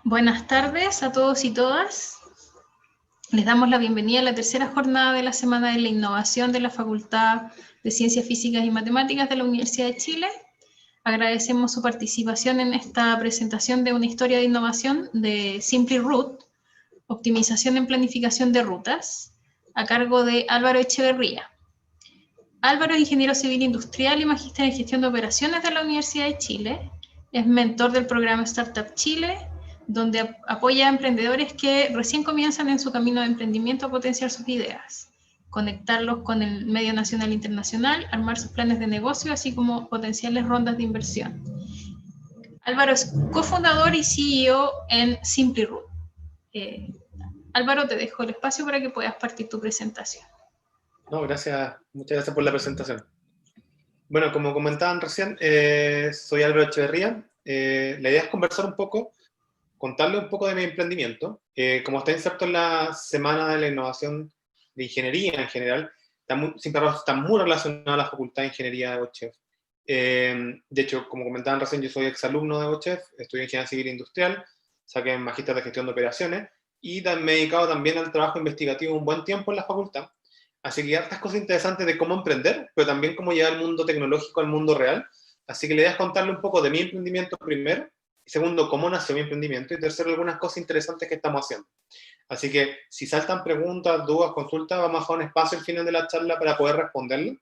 Buenas tardes a todos y todas. Les damos la bienvenida a la tercera jornada de la Semana de la Innovación de la Facultad de Ciencias Físicas y Matemáticas de la Universidad de Chile. Agradecemos su participación en esta presentación de una historia de innovación de SimplyRoute, optimización en planificación de rutas, a cargo de Álvaro Echeverría. Álvaro es ingeniero civil industrial y magíster en gestión de operaciones de la Universidad de Chile. Es mentor del programa Startup Chile, donde apoya a emprendedores que recién comienzan en su camino de emprendimiento a potenciar sus ideas, conectarlos con el medio nacional e internacional, armar sus planes de negocio, así como potenciales rondas de inversión. Álvaro es cofundador y CEO en SimplyRoute. Álvaro, te dejo el espacio para que puedas partir tu presentación. No, gracias, muchas gracias por la presentación. Bueno, como comentaban recién, soy Álvaro Echeverría. La idea es conversar un poco, contarle un poco de mi emprendimiento. Como está inserto en la Semana de la Innovación de Ingeniería en general, está muy relacionado a la Facultad de Ingeniería de OCHEF. De hecho, como comentaban recién, yo soy exalumno de OCHEF, estudié Ingeniería Civil Industrial, saqué un magíster de Gestión de Operaciones y me he dedicado también al trabajo investigativo un buen tiempo en la facultad. Así que hay hartas cosas interesantes de cómo emprender, pero también cómo llevar el mundo tecnológico al mundo real. Así que la idea es contarle un poco de mi emprendimiento primero, y segundo, cómo nació mi emprendimiento, y tercero, algunas cosas interesantes que estamos haciendo. Así que si saltan preguntas, dudas, consultas, vamos a dejar un espacio al final de la charla para poder responderlo.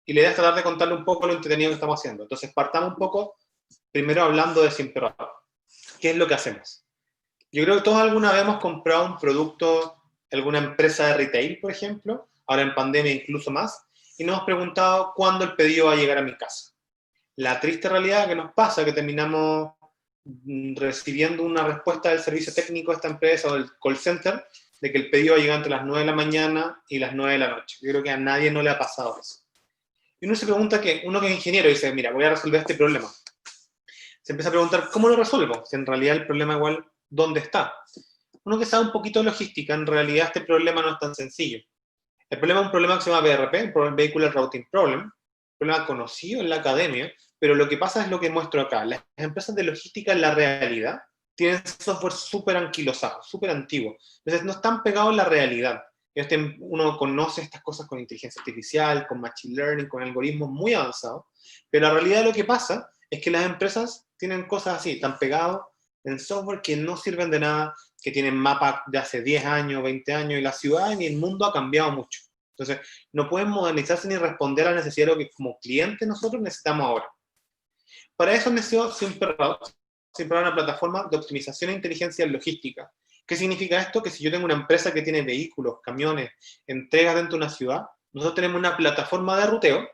Y la idea es tratar de contarle un poco lo entretenido que estamos haciendo. Entonces partamos un poco, primero hablando de SimplyRoute. ¿Qué es lo que hacemos? Yo creo que todos alguna vez hemos comprado un producto, alguna empresa de retail, por ejemplo, ahora en pandemia incluso más, y nos hemos preguntado cuándo el pedido va a llegar a mi casa. La triste realidad que nos pasa es que terminamos recibiendo una respuesta del servicio técnico de esta empresa o del call center de que el pedido va a llegar entre las 9 de la mañana y las 9 de la noche. Yo creo que a nadie no le ha pasado eso. Y uno se pregunta que, uno que es ingeniero dice, mira, voy a resolver este problema. Se empieza a preguntar, ¿cómo lo resuelvo? Si en realidad el problema igual, ¿dónde está? Uno que sabe un poquito de logística, en realidad este problema no es tan sencillo. El problema es un problema que se llama VRP, Vehicular Routing Problem, un problema conocido en la academia, pero lo que pasa es lo que muestro acá. Las empresas de logística en la realidad tienen software súper anquilosado, súper antiguo. Entonces no están pegados en la realidad. Uno conoce estas cosas con inteligencia artificial, con machine learning, con algoritmos muy avanzados, pero la realidad lo que pasa es que las empresas tienen cosas así, están pegados en software que no sirven de nada, que tienen mapas de hace 10 años, 20 años, y la ciudad y el mundo ha cambiado mucho. Entonces, no pueden modernizarse ni responder a la necesidad de lo que como clientes nosotros necesitamos ahora. Para eso nació SimplyRoute. SimplyRoute es una plataforma de optimización e inteligencia en logística. ¿Qué significa esto? Que si yo tengo una empresa que tiene vehículos, camiones, entregas dentro de una ciudad, nosotros tenemos una plataforma de ruteo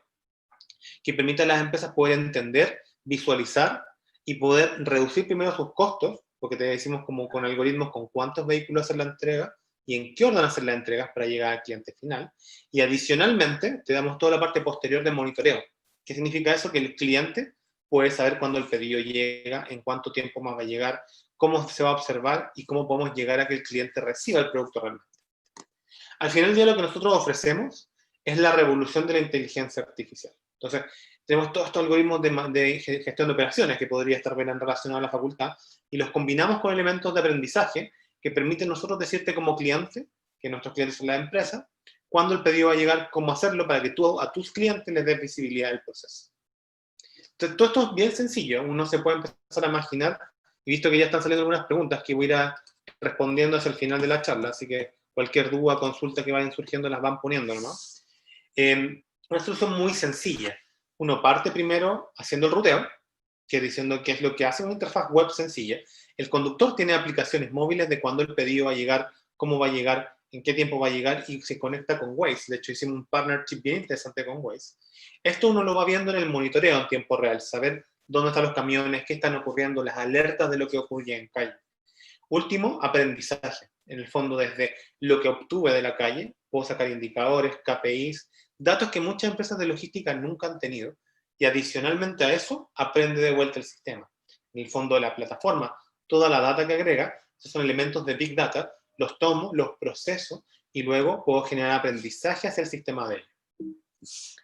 que permite a las empresas poder entender, visualizar y poder reducir primero sus costos, porque te decimos como con algoritmos con cuántos vehículos hacer la entrega y en qué orden hacer las entregas para llegar al cliente final. Y adicionalmente te damos toda la parte posterior de monitoreo. ¿Qué significa eso? Que el cliente puede saber cuándo el pedido llega, en cuánto tiempo más va a llegar, cómo se va a observar y cómo podemos llegar a que el cliente reciba el producto realmente. Al final del día lo que nosotros ofrecemos es la revolución de la inteligencia artificial. Entonces, tenemos todos estos algoritmos de gestión de operaciones que podría estar bien relacionados a la facultad y los combinamos con elementos de aprendizaje que permiten nosotros decirte como cliente, que nuestros clientes son las empresas, cuándo el pedido va a llegar, cómo hacerlo para que tú a tus clientes les des visibilidad del proceso. Entonces, todo esto es bien sencillo, uno se puede empezar a imaginar, y visto que ya están saliendo algunas preguntas que voy a ir respondiendo hacia el final de la charla, así que cualquier duda, consulta que vayan surgiendo las van poniendo nomás. Una solución muy sencilla. Uno parte primero haciendo el ruteo, que diciendo qué es lo que hace una interfaz web sencilla. El conductor tiene aplicaciones móviles de cuándo el pedido va a llegar, cómo va a llegar, en qué tiempo va a llegar y se conecta con Waze. De hecho, hicimos un partnership bien interesante con Waze. Esto uno lo va viendo en el monitoreo en tiempo real, saber dónde están los camiones, qué están ocurriendo, las alertas de lo que ocurre en calle. Último, aprendizaje. En el fondo, desde lo que obtuve de la calle, puedo sacar indicadores, KPIs, datos que muchas empresas de logística nunca han tenido, y adicionalmente a eso, aprende de vuelta el sistema. En el fondo de la plataforma, toda la data que agrega, esos son elementos de Big Data, los tomo, los proceso, y luego puedo generar aprendizaje hacia el sistema de ellos.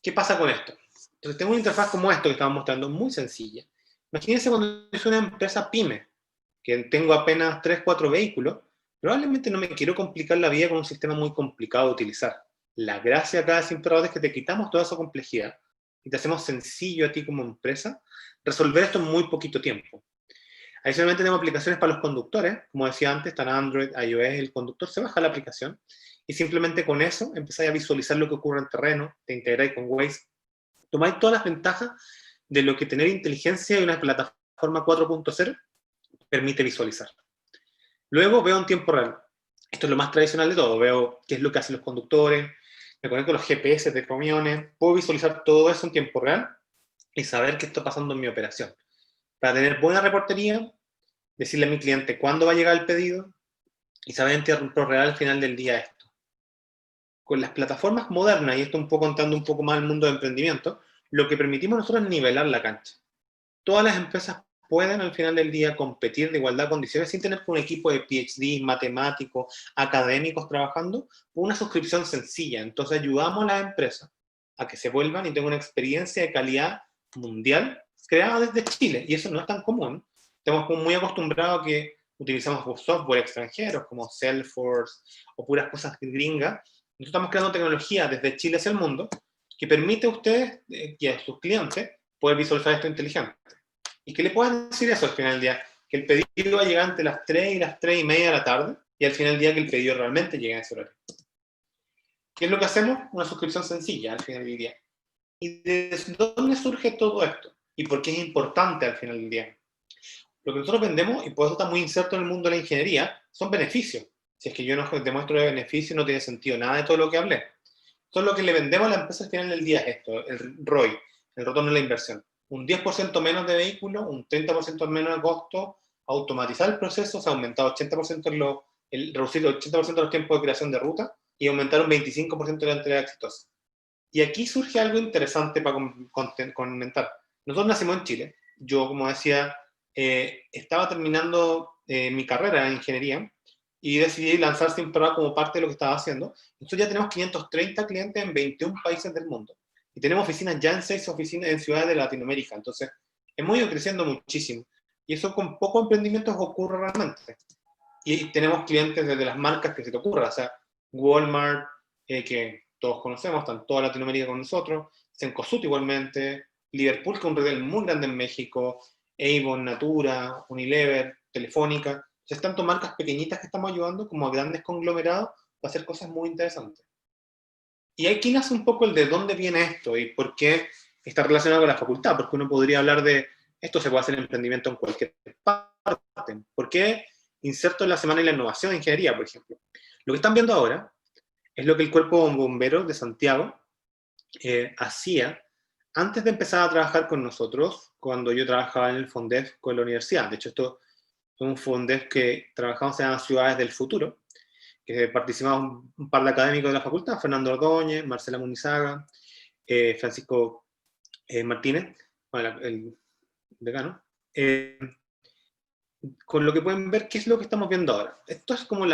¿Qué pasa con esto? Entonces tengo una interfaz como esto que estamos mostrando, muy sencilla. Imagínense cuando es una empresa pyme, que tengo apenas 3, 4 vehículos, probablemente no me quiero complicar la vida con un sistema muy complicado de utilizar. La gracia acá de Simperador es que te quitamos toda esa complejidad y te hacemos sencillo a ti como empresa resolver esto en muy poquito tiempo. Adicionalmente tenemos aplicaciones para los conductores, como decía antes, están Android, iOS, el conductor se baja la aplicación y simplemente con eso empezáis a visualizar lo que ocurre en terreno, te integráis con Waze, tomáis todas las ventajas de lo que tener inteligencia y una plataforma 4.0 permite visualizar. Luego veo en tiempo real. Esto es lo más tradicional de todo. Veo qué es lo que hacen los conductores, me conecto a los GPS de camiones, puedo visualizar todo eso en tiempo real y saber qué está pasando en mi operación. Para tener buena reportería, decirle a mi cliente cuándo va a llegar el pedido y saber en tiempo real al final del día esto. Con las plataformas modernas, y esto un poco contando un poco más el mundo de emprendimiento, lo que permitimos nosotros es nivelar la cancha. Todas las empresas pueden al final del día competir de igualdad de condiciones sin tener un equipo de PhD, matemáticos, académicos trabajando, por una suscripción sencilla. Entonces ayudamos a las empresas a que se vuelvan y tengan una experiencia de calidad mundial creada desde Chile. Y eso no es tan común. Estamos muy acostumbrados a que utilizamos software extranjeros como Salesforce o puras cosas gringas. Nosotros estamos creando tecnología desde Chile hacia el mundo que permite a ustedes y a sus clientes poder visualizar esto inteligente. ¿Y qué le pueden decir eso al final del día? Que el pedido va a llegar entre las 3 y las 3 y media de la tarde y al final del día que el pedido realmente llegue a ese horario. ¿Qué es lo que hacemos? Una suscripción sencilla al final del día. ¿Y desde dónde surge todo esto? ¿Y por qué es importante al final del día? Lo que nosotros vendemos, y por eso está muy inserto en el mundo de la ingeniería, son beneficios. Si es que yo no demuestro de beneficio, no tiene sentido nada de todo lo que hablé. Entonces lo que le vendemos a la empresa al final del día es esto, el ROI, el retorno de la inversión. Un 10% menos de vehículos, un 30% menos de costo, automatizar el proceso, o sea, aumentar 80% reducir el 80% de los tiempos de creación de ruta y aumentar un 25% de la entrega exitosa. Y aquí surge algo interesante para comentar. Nosotros nacimos en Chile. Yo, como decía, estaba terminando mi carrera en ingeniería y decidí lanzar Simperador como parte de lo que estaba haciendo. Entonces ya tenemos 530 clientes en 21 países del mundo. Y tenemos oficinas ya en 6 oficinas en ciudades de Latinoamérica. Entonces, hemos ido creciendo muchísimo. Y eso con pocos emprendimientos ocurre realmente. Y tenemos clientes desde las marcas que se te ocurra. O sea, Walmart, que todos conocemos, están toda Latinoamérica con nosotros. Cencosud igualmente. Liverpool, que es un retail muy grande en México. Avon, Natura, Unilever, Telefónica. O sea, tanto marcas pequeñitas que estamos ayudando como a grandes conglomerados para hacer cosas muy interesantes. Y aquí nace un poco el de dónde viene esto y por qué está relacionado con la facultad, porque uno podría hablar de esto se puede hacer en emprendimiento en cualquier parte. ¿Por qué inserto en la Semana de la Innovación de Ingeniería, por ejemplo? Lo que están viendo ahora es lo que el Cuerpo de Bomberos de Santiago hacía antes de empezar a trabajar con nosotros, cuando yo trabajaba en el Fondef con la universidad. De hecho, esto es un Fondef que trabajamos en las ciudades del futuro, que participamos un par de académicos de la facultad, Fernando Ordóñez, Marcela Munizaga, Francisco Martínez, bueno, el decano. Con lo que pueden ver, ¿qué es lo que estamos viendo ahora? Esto es como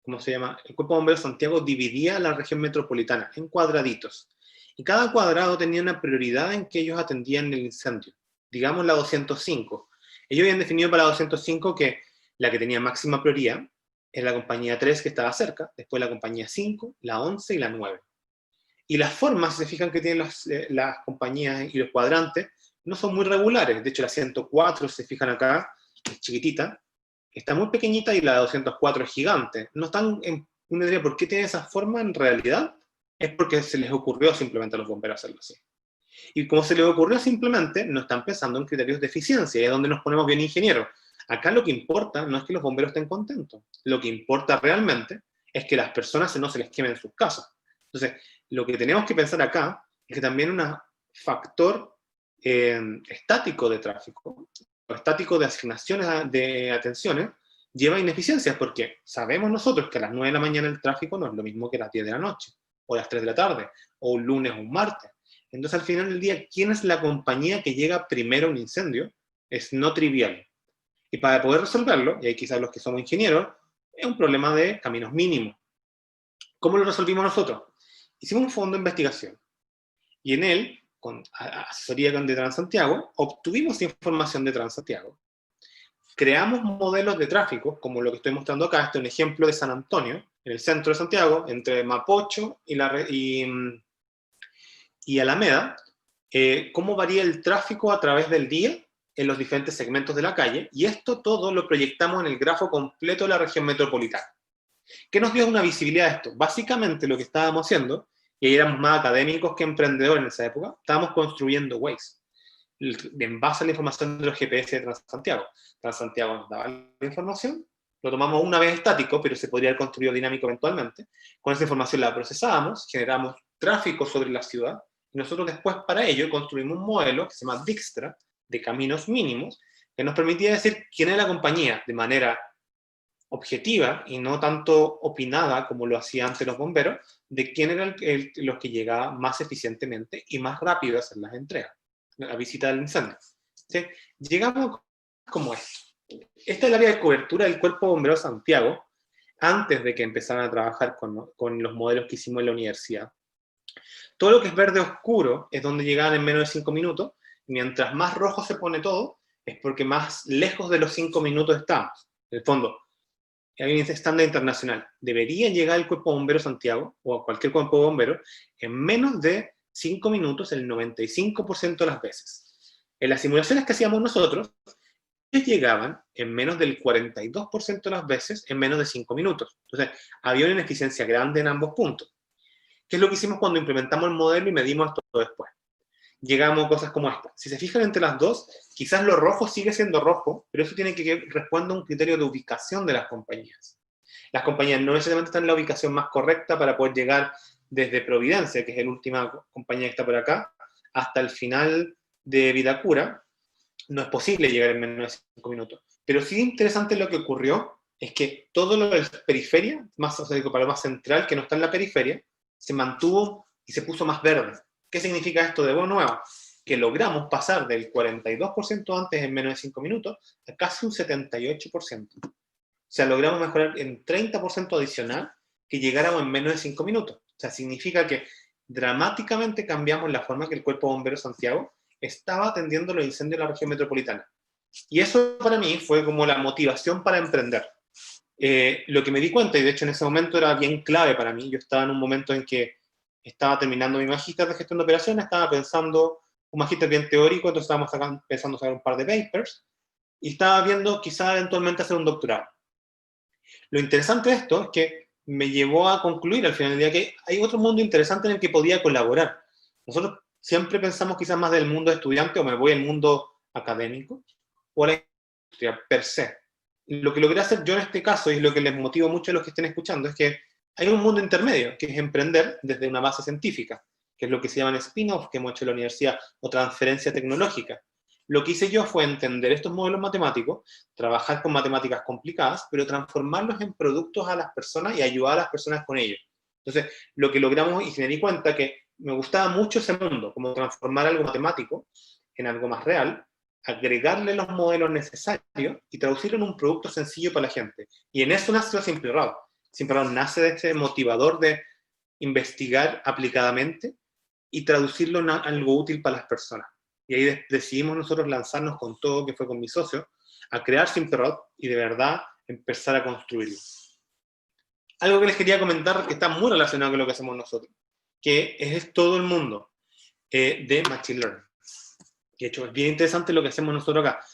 ¿cómo se llama? El Cuerpo de Bomberos de Santiago dividía la región metropolitana en cuadraditos. Y cada cuadrado tenía una prioridad en que ellos atendían el incendio. Digamos la 205. Ellos habían definido para la 205 que la que tenía máxima prioridad es la compañía 3 que estaba cerca, después la compañía 5, la 11 y la 9. Y las formas, si se fijan que tienen las compañías y los cuadrantes, no son muy regulares. De hecho, la 104, si se fijan acá, es chiquitita, está muy pequeñita y la 204 es gigante. No están, uno diría, ¿por qué tiene esa forma en realidad? Es porque se les ocurrió simplemente a los bomberos hacerlo así. Y como se les ocurrió simplemente, no están pensando en criterios de eficiencia, y es donde nos ponemos bien ingenieros. Acá lo que importa no es que los bomberos estén contentos, lo que importa realmente es que las personas no se les quemen sus casas. Entonces, lo que tenemos que pensar acá es que también un factor estático de tráfico, o estático de asignaciones de atenciones, lleva a ineficiencias, porque sabemos nosotros que a las 9 de la mañana el tráfico no es lo mismo que a las 10 de la noche, o a las 3 de la tarde, o un lunes o un martes. Entonces, al final del día, ¿quién es la compañía que llega primero a un incendio? Es no trivial. Y para poder resolverlo, y ahí quizás los que somos ingenieros, es un problema de caminos mínimos. ¿Cómo lo resolvimos nosotros? Hicimos un fondo de investigación. Y en él, con asesoría de Transantiago, obtuvimos información de Transantiago. creamos modelos de tráfico, como lo que estoy mostrando acá. Este es un ejemplo de San Antonio, en el centro de Santiago, entre Mapocho y Alameda, cómo varía el tráfico a través del día en los diferentes segmentos de la calle, y esto todo lo proyectamos en el grafo completo de la región metropolitana. ¿Qué nos dio una visibilidad de esto? Básicamente lo que estábamos haciendo, y ahí éramos más académicos que emprendedores en esa época, estábamos construyendo Waze, en base a la información de los GPS de Transantiago. Transantiago nos daba la información, lo tomamos una vez estático, pero se podría haber construido dinámico eventualmente. Con esa información la procesábamos, generamos tráfico sobre la ciudad, y nosotros después para ello construimos un modelo que se llama Dijkstra, de caminos mínimos, que nos permitía decir quién era la compañía de manera objetiva y no tanto opinada como lo hacían antes los bomberos, de quién eran los que llegaban más eficientemente y más rápido a hacer las entregas, la visita del incendio. ¿Sí? Llegamos como esto. Esta es el área de cobertura del Cuerpo Bombero Santiago, antes de que empezaran a trabajar con los modelos que hicimos en la universidad. Todo lo que es verde oscuro es donde llegaban en menos de 5 minutos, mientras más rojo se pone todo, es porque más lejos de los 5 minutos estamos. En el fondo, hay un estándar internacional. Debería llegar el Cuerpo Bombero Santiago, o cualquier cuerpo de bomberos, en menos de 5 minutos el 95% de las veces. En las simulaciones que hacíamos nosotros, ellos llegaban en menos del 42% de las veces en menos de 5 minutos. Entonces, había una ineficiencia grande en ambos puntos. ¿Qué es lo que hicimos cuando implementamos el modelo y medimos esto después? Llegamos a cosas como esta. Si se fijan entre las dos, quizás lo rojo sigue siendo rojo, pero eso tiene que responder a un criterio de ubicación de las compañías. Las compañías no necesariamente están en la ubicación más correcta para poder llegar desde Providencia, que es la última compañía que está por acá, hasta el final de Vitacura. No es posible llegar en menos de 5 minutos. Pero sí interesante lo que ocurrió es que todo lo de la periferia, más, o sea, para lo más central, que no está en la periferia, se mantuvo y se puso más verde. ¿Qué significa esto de nuevo? Que logramos pasar del 42% antes en menos de 5 minutos a casi un 78%. O sea, logramos mejorar en 30% adicional que llegáramos en menos de 5 minutos. O sea, significa que dramáticamente cambiamos la forma que el Cuerpo Bombero Santiago estaba atendiendo los incendios en la región metropolitana. Y eso para mí fue como la motivación para emprender. Lo que me di cuenta, y de hecho en ese momento era bien clave para mí, yo estaba en un momento en que estaba terminando mi magíster de gestión de operaciones, estaba pensando un magíster bien teórico, entonces estábamos pensando sacar un par de papers, y estaba viendo quizá eventualmente hacer un doctorado. Lo interesante de esto es que me llevó a concluir al final del día que hay otro mundo interesante en el que podía colaborar. Nosotros siempre pensamos quizás más del mundo estudiante, o me voy al mundo académico, o a la industria per se. Lo que logré hacer yo en este caso, y lo que les motiva mucho a los que estén escuchando, es que hay un mundo intermedio, que es emprender desde una base científica, que es lo que se llaman spin-off, que hemos hecho en la universidad, o transferencia tecnológica. Lo que hice yo fue entender estos modelos matemáticos, trabajar con matemáticas complicadas, pero transformarlos en productos a las personas y ayudar a las personas con ellos. Entonces, lo que logramos, y me di cuenta que me gustaba mucho ese mundo, como transformar algo matemático en algo más real, agregarle los modelos necesarios y traducirlo en un producto sencillo para la gente. Y en eso nace Simple Route. Simple Route nace de ese motivador de investigar aplicadamente y traducirlo en algo útil para las personas. Y ahí decidimos nosotros lanzarnos con todo, que fue con mi socio, a crear Simple Route y de verdad empezar a construirlo. Algo que les quería comentar que está muy relacionado con lo que hacemos nosotros, que es todo el mundo de Machine Learning. De hecho, es bien interesante lo que hacemos nosotros acá.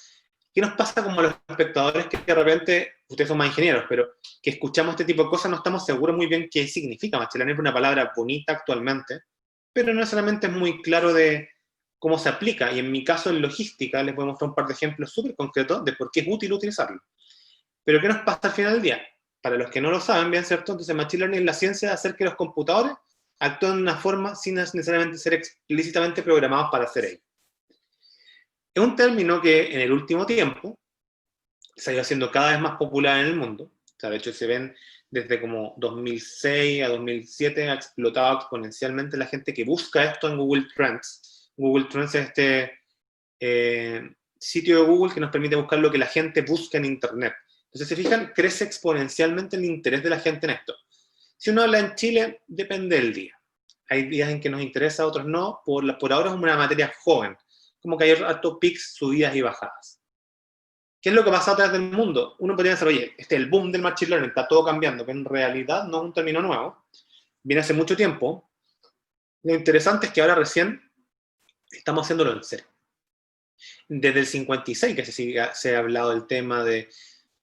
¿Qué nos pasa como a los espectadores que de repente, ustedes son más ingenieros, pero que escuchamos este tipo de cosas, no estamos seguros muy bien qué significa Machine Learning? Es una palabra bonita actualmente, pero no necesariamente es muy claro de cómo se aplica. Y en mi caso, en logística, les voy a mostrar un par de ejemplos súper concretos de por qué es útil utilizarlo. Pero ¿qué nos pasa al final del día? Para los que no lo saben, bien cierto, entonces Machine Learning es la ciencia de hacer que los computadores actúen de una forma sin necesariamente ser explícitamente programados para hacer ello. Es un término que en el último tiempo se ha ido haciendo cada vez más popular en el mundo. O sea, de hecho, se ven desde como 2006 a 2007 ha explotado exponencialmente la gente que busca esto en Google Trends. Google Trends es este sitio de Google que nos permite buscar lo que la gente busca en Internet. Entonces, se fijan, crece exponencialmente el interés de la gente en esto. Si uno habla en Chile, depende del día. Hay días en que nos interesa, otros no. Por ahora es una materia joven. Como que hay harto pics, subidas y bajadas. ¿Qué es lo que pasa atrás del mundo? Uno podría decir, oye, este es el boom del machine learning, está todo cambiando, pero en realidad no es un término nuevo, viene hace mucho tiempo. Lo interesante es que ahora recién estamos haciéndolo en serio. Desde el 56 que se ha hablado del tema de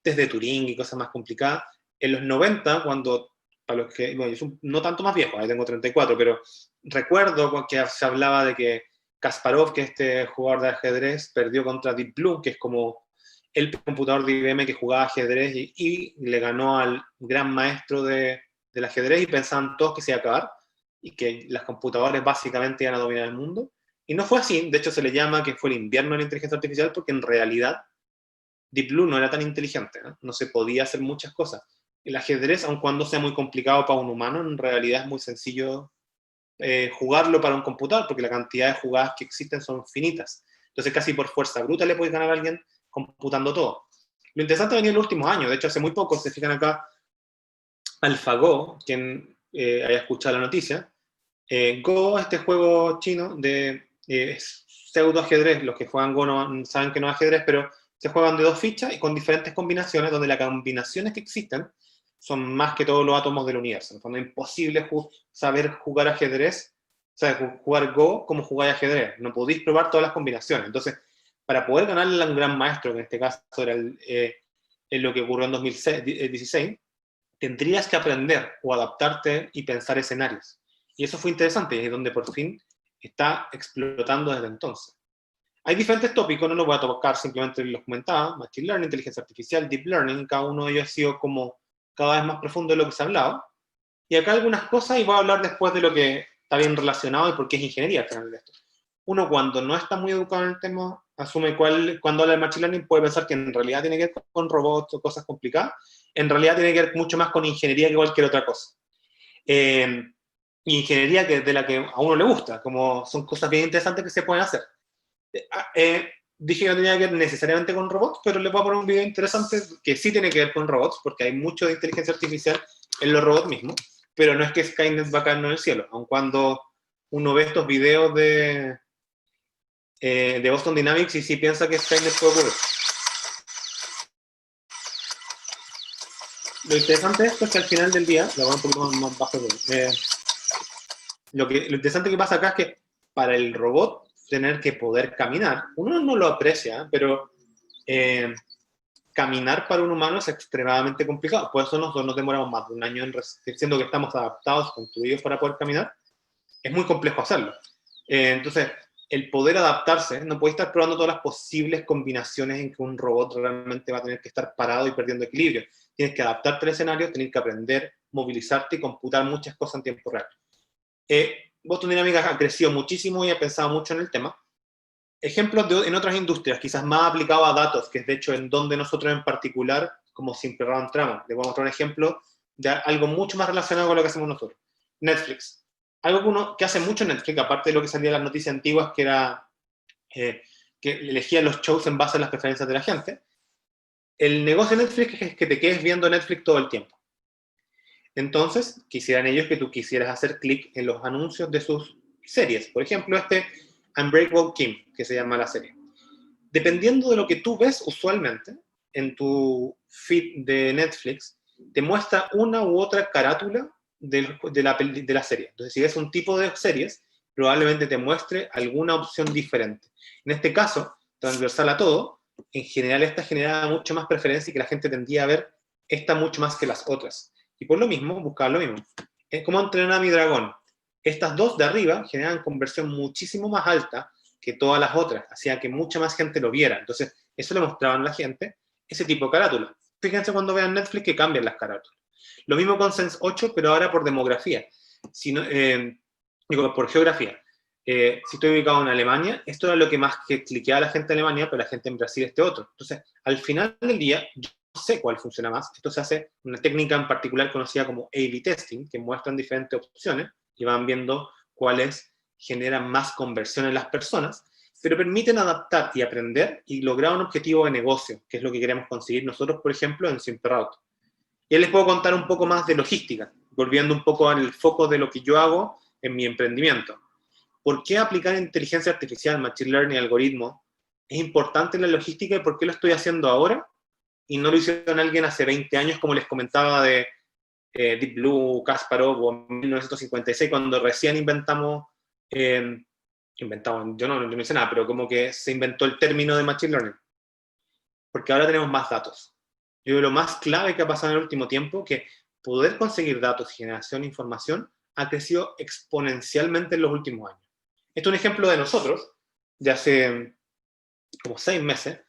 test de Turing y cosas más complicadas. En los 90, cuando, para los que, bueno, yo soy no tanto más viejo, ahí tengo 34, pero recuerdo que se hablaba de que Kasparov, que es este jugador de ajedrez, perdió contra Deep Blue, que es como el computador de IBM que jugaba ajedrez y le ganó al gran maestro del ajedrez y pensaban todos que se iba a acabar y que las computadoras básicamente iban a dominar el mundo. Y no fue así, de hecho se le llama que fue el invierno de la inteligencia artificial porque en realidad Deep Blue no era tan inteligente, no se podía hacer muchas cosas. El ajedrez, aun cuando sea muy complicado para un humano, en realidad es muy sencillo jugarlo para un computador, porque la cantidad de jugadas que existen son finitas. Entonces casi por fuerza bruta le puedes ganar a alguien computando todo. Lo interesante ha venido en los últimos años, de hecho hace muy poco, se fijan acá, AlphaGo, quien haya escuchado la noticia, Go, este juego chino de pseudo ajedrez, los que juegan Go no, saben que no es ajedrez, pero se juegan de 2 fichas y con diferentes combinaciones, donde las combinaciones que existen son más que todos los átomos del universo. En el fondo es imposible saber jugar ajedrez, o sea, jugar Go como jugar ajedrez. No podéis probar todas las combinaciones. Entonces, para poder ganarle a un gran maestro, que en este caso era lo que ocurrió en 2016, tendrías que aprender o adaptarte y pensar escenarios. Y eso fue interesante, y es donde por fin está explotando desde entonces. Hay diferentes tópicos, no los voy a tocar, simplemente los comentaba, Machine Learning, Inteligencia Artificial, Deep Learning, cada uno de ellos ha sido como cada vez más profundo de lo que se ha hablado. Y acá algunas cosas, y voy a hablar después de lo que está bien relacionado y por qué es ingeniería al final de esto. Uno cuando no está muy educado en el tema, asume cuando habla de Machine Learning puede pensar que en realidad tiene que ver con robots o cosas complicadas, en realidad tiene que ver mucho más con ingeniería que cualquier otra cosa. Ingeniería de la que a uno le gusta, como son cosas bien interesantes que se pueden hacer. Dije que no tenía que ver necesariamente con robots, pero les voy a poner un video interesante que sí tiene que ver con robots, porque hay mucho de inteligencia artificial en los robots mismos, pero no es que Skynet va a caer en el cielo, aun cuando uno ve estos videos de Boston Dynamics y sí piensa que Skynet puede ocurrir. Lo interesante de esto es que al final del día, lo voy a un poquito más bajo, lo interesante que pasa acá es que para el robot tener que poder caminar, uno no lo aprecia, pero caminar para un humano es extremadamente complicado. Por eso nosotros nos demoramos más de un año siendo que estamos adaptados, construidos para poder caminar. Es muy complejo hacerlo. Entonces, el poder adaptarse, no puedes estar probando todas las posibles combinaciones en que un robot realmente va a tener que estar parado y perdiendo equilibrio. Tienes que adaptarte al escenario, tienes que aprender, movilizarte y computar muchas cosas en tiempo real. Boston Dynamics ha crecido muchísimo y ha pensado mucho en el tema. Ejemplos en otras industrias, quizás más aplicados a datos, que es de hecho en donde nosotros en particular, como Simple entramos. Les voy a mostrar un ejemplo de algo mucho más relacionado con lo que hacemos nosotros. Netflix. Algo que hace mucho Netflix, aparte de lo que salía en las noticias antiguas, que era que elegía los shows en base a las preferencias de la gente. El negocio de Netflix es que te quedes viendo Netflix todo el tiempo. Entonces, quisieran ellos que tú quisieras hacer clic en los anuncios de sus series. Por ejemplo, Unbreakable Kim, que se llama la serie. Dependiendo de lo que tú ves usualmente en tu feed de Netflix, te muestra una u otra carátula de la serie. Entonces, si ves un tipo de series, probablemente te muestre alguna opción diferente. En este caso, transversal a todo, en general esta generaba mucho más preferencia y que la gente tendía a ver esta mucho más que las otras. Y por lo mismo, buscaba lo mismo. Es como entrenar a mi dragón. Estas dos de arriba generan conversión muchísimo más alta que todas las otras, hacía que mucha más gente lo viera. Entonces, eso le mostraban a la gente, ese tipo de carátula. Fíjense cuando vean Netflix que cambian las carátulas. Lo mismo con Sense 8, pero ahora por demografía. Digo, por geografía. Si estoy ubicado en Alemania, esto era lo que más que cliqueaba la gente en Alemania, pero la gente en Brasil este otro. Entonces, al final del día, yo no sé cuál funciona más. Esto se hace una técnica en particular conocida como A/B testing, que muestran diferentes opciones y van viendo cuáles generan más conversión en las personas, pero permiten adaptar y aprender y lograr un objetivo de negocio, que es lo que queremos conseguir nosotros, por ejemplo, en SimperRoute. Y les puedo contar un poco más de logística, volviendo un poco al foco de lo que yo hago en mi emprendimiento. ¿Por qué aplicar inteligencia artificial, machine learning, algoritmos es importante en la logística y por qué lo estoy haciendo ahora, y no lo hicieron alguien hace 20 años, como les comentaba de Deep Blue, Kasparov, o en 1956, cuando recién yo no hice nada, pero como que se inventó el término de Machine Learning. Porque ahora tenemos más datos. Yo creo que lo más clave que ha pasado en el último tiempo, que poder conseguir datos, generación de información, ha crecido exponencialmente en los últimos años. Esto es un ejemplo de nosotros, de hace como 6 meses,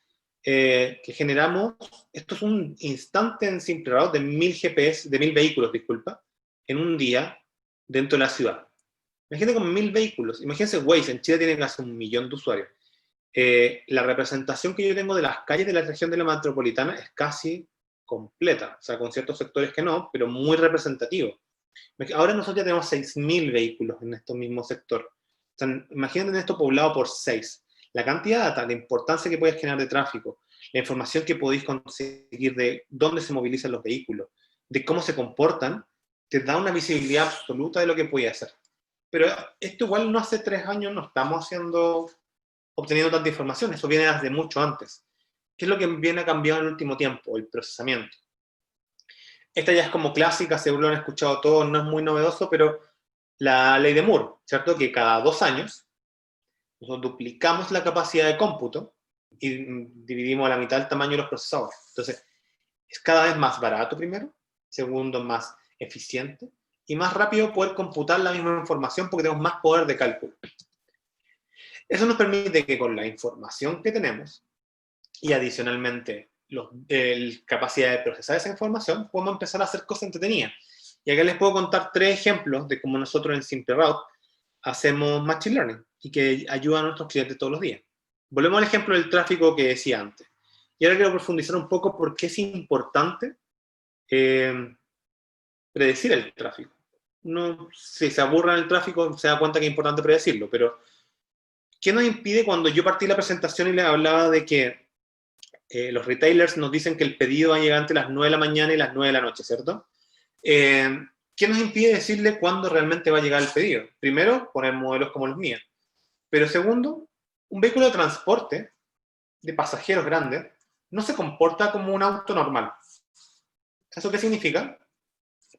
que generamos, esto es un instante en Simple Route de 1000 GPS, de 1000 vehículos, disculpa, en un día dentro de la ciudad. Imagínate con 1000 vehículos. Imagínense Waze, en Chile tiene casi 1 millón de usuarios. La representación que yo tengo de las calles de la región de la metropolitana es casi completa, o sea, con ciertos sectores que no, pero muy representativo. Ahora nosotros ya tenemos 6000 vehículos en este mismo sector. O sea, imagínate esto poblado por 6. La cantidad de data, la importancia que puedes generar de tráfico, la información que podéis conseguir de dónde se movilizan los vehículos, de cómo se comportan, te da una visibilidad absoluta de lo que puedes hacer. Pero esto igual no hace 3 años no estamos obteniendo tanta información, eso viene desde mucho antes. ¿Qué es lo que viene a cambiar en el último tiempo? El procesamiento. Esta ya es como clásica, seguro lo han escuchado todos, no es muy novedoso, pero la ley de Moore, ¿cierto? Que cada 2 años nosotros duplicamos la capacidad de cómputo y dividimos a la mitad el tamaño de los procesadores. Entonces, es cada vez más barato primero, segundo, más eficiente, y más rápido poder computar la misma información porque tenemos más poder de cálculo. Eso nos permite que con la información que tenemos, y adicionalmente la capacidad de procesar esa información, podemos empezar a hacer cosas entretenidas. Y acá les puedo contar 3 ejemplos de cómo nosotros en Simple Route hacemos Machine Learning y que ayudan a nuestros clientes todos los días. Volvemos al ejemplo del tráfico que decía antes. Y ahora quiero profundizar un poco por qué es importante predecir el tráfico. Uno, si se aburre en el tráfico, se da cuenta que es importante predecirlo, pero ¿qué nos impide cuando yo partí la presentación y les hablaba de que los retailers nos dicen que el pedido va a llegar entre las 9 de la mañana y las 9 de la noche, ¿cierto? ¿Qué nos impide decirle cuándo realmente va a llegar el pedido? Primero, poner modelos como los míos. Pero segundo, un vehículo de transporte de pasajeros grandes no se comporta como un auto normal. ¿Eso qué significa?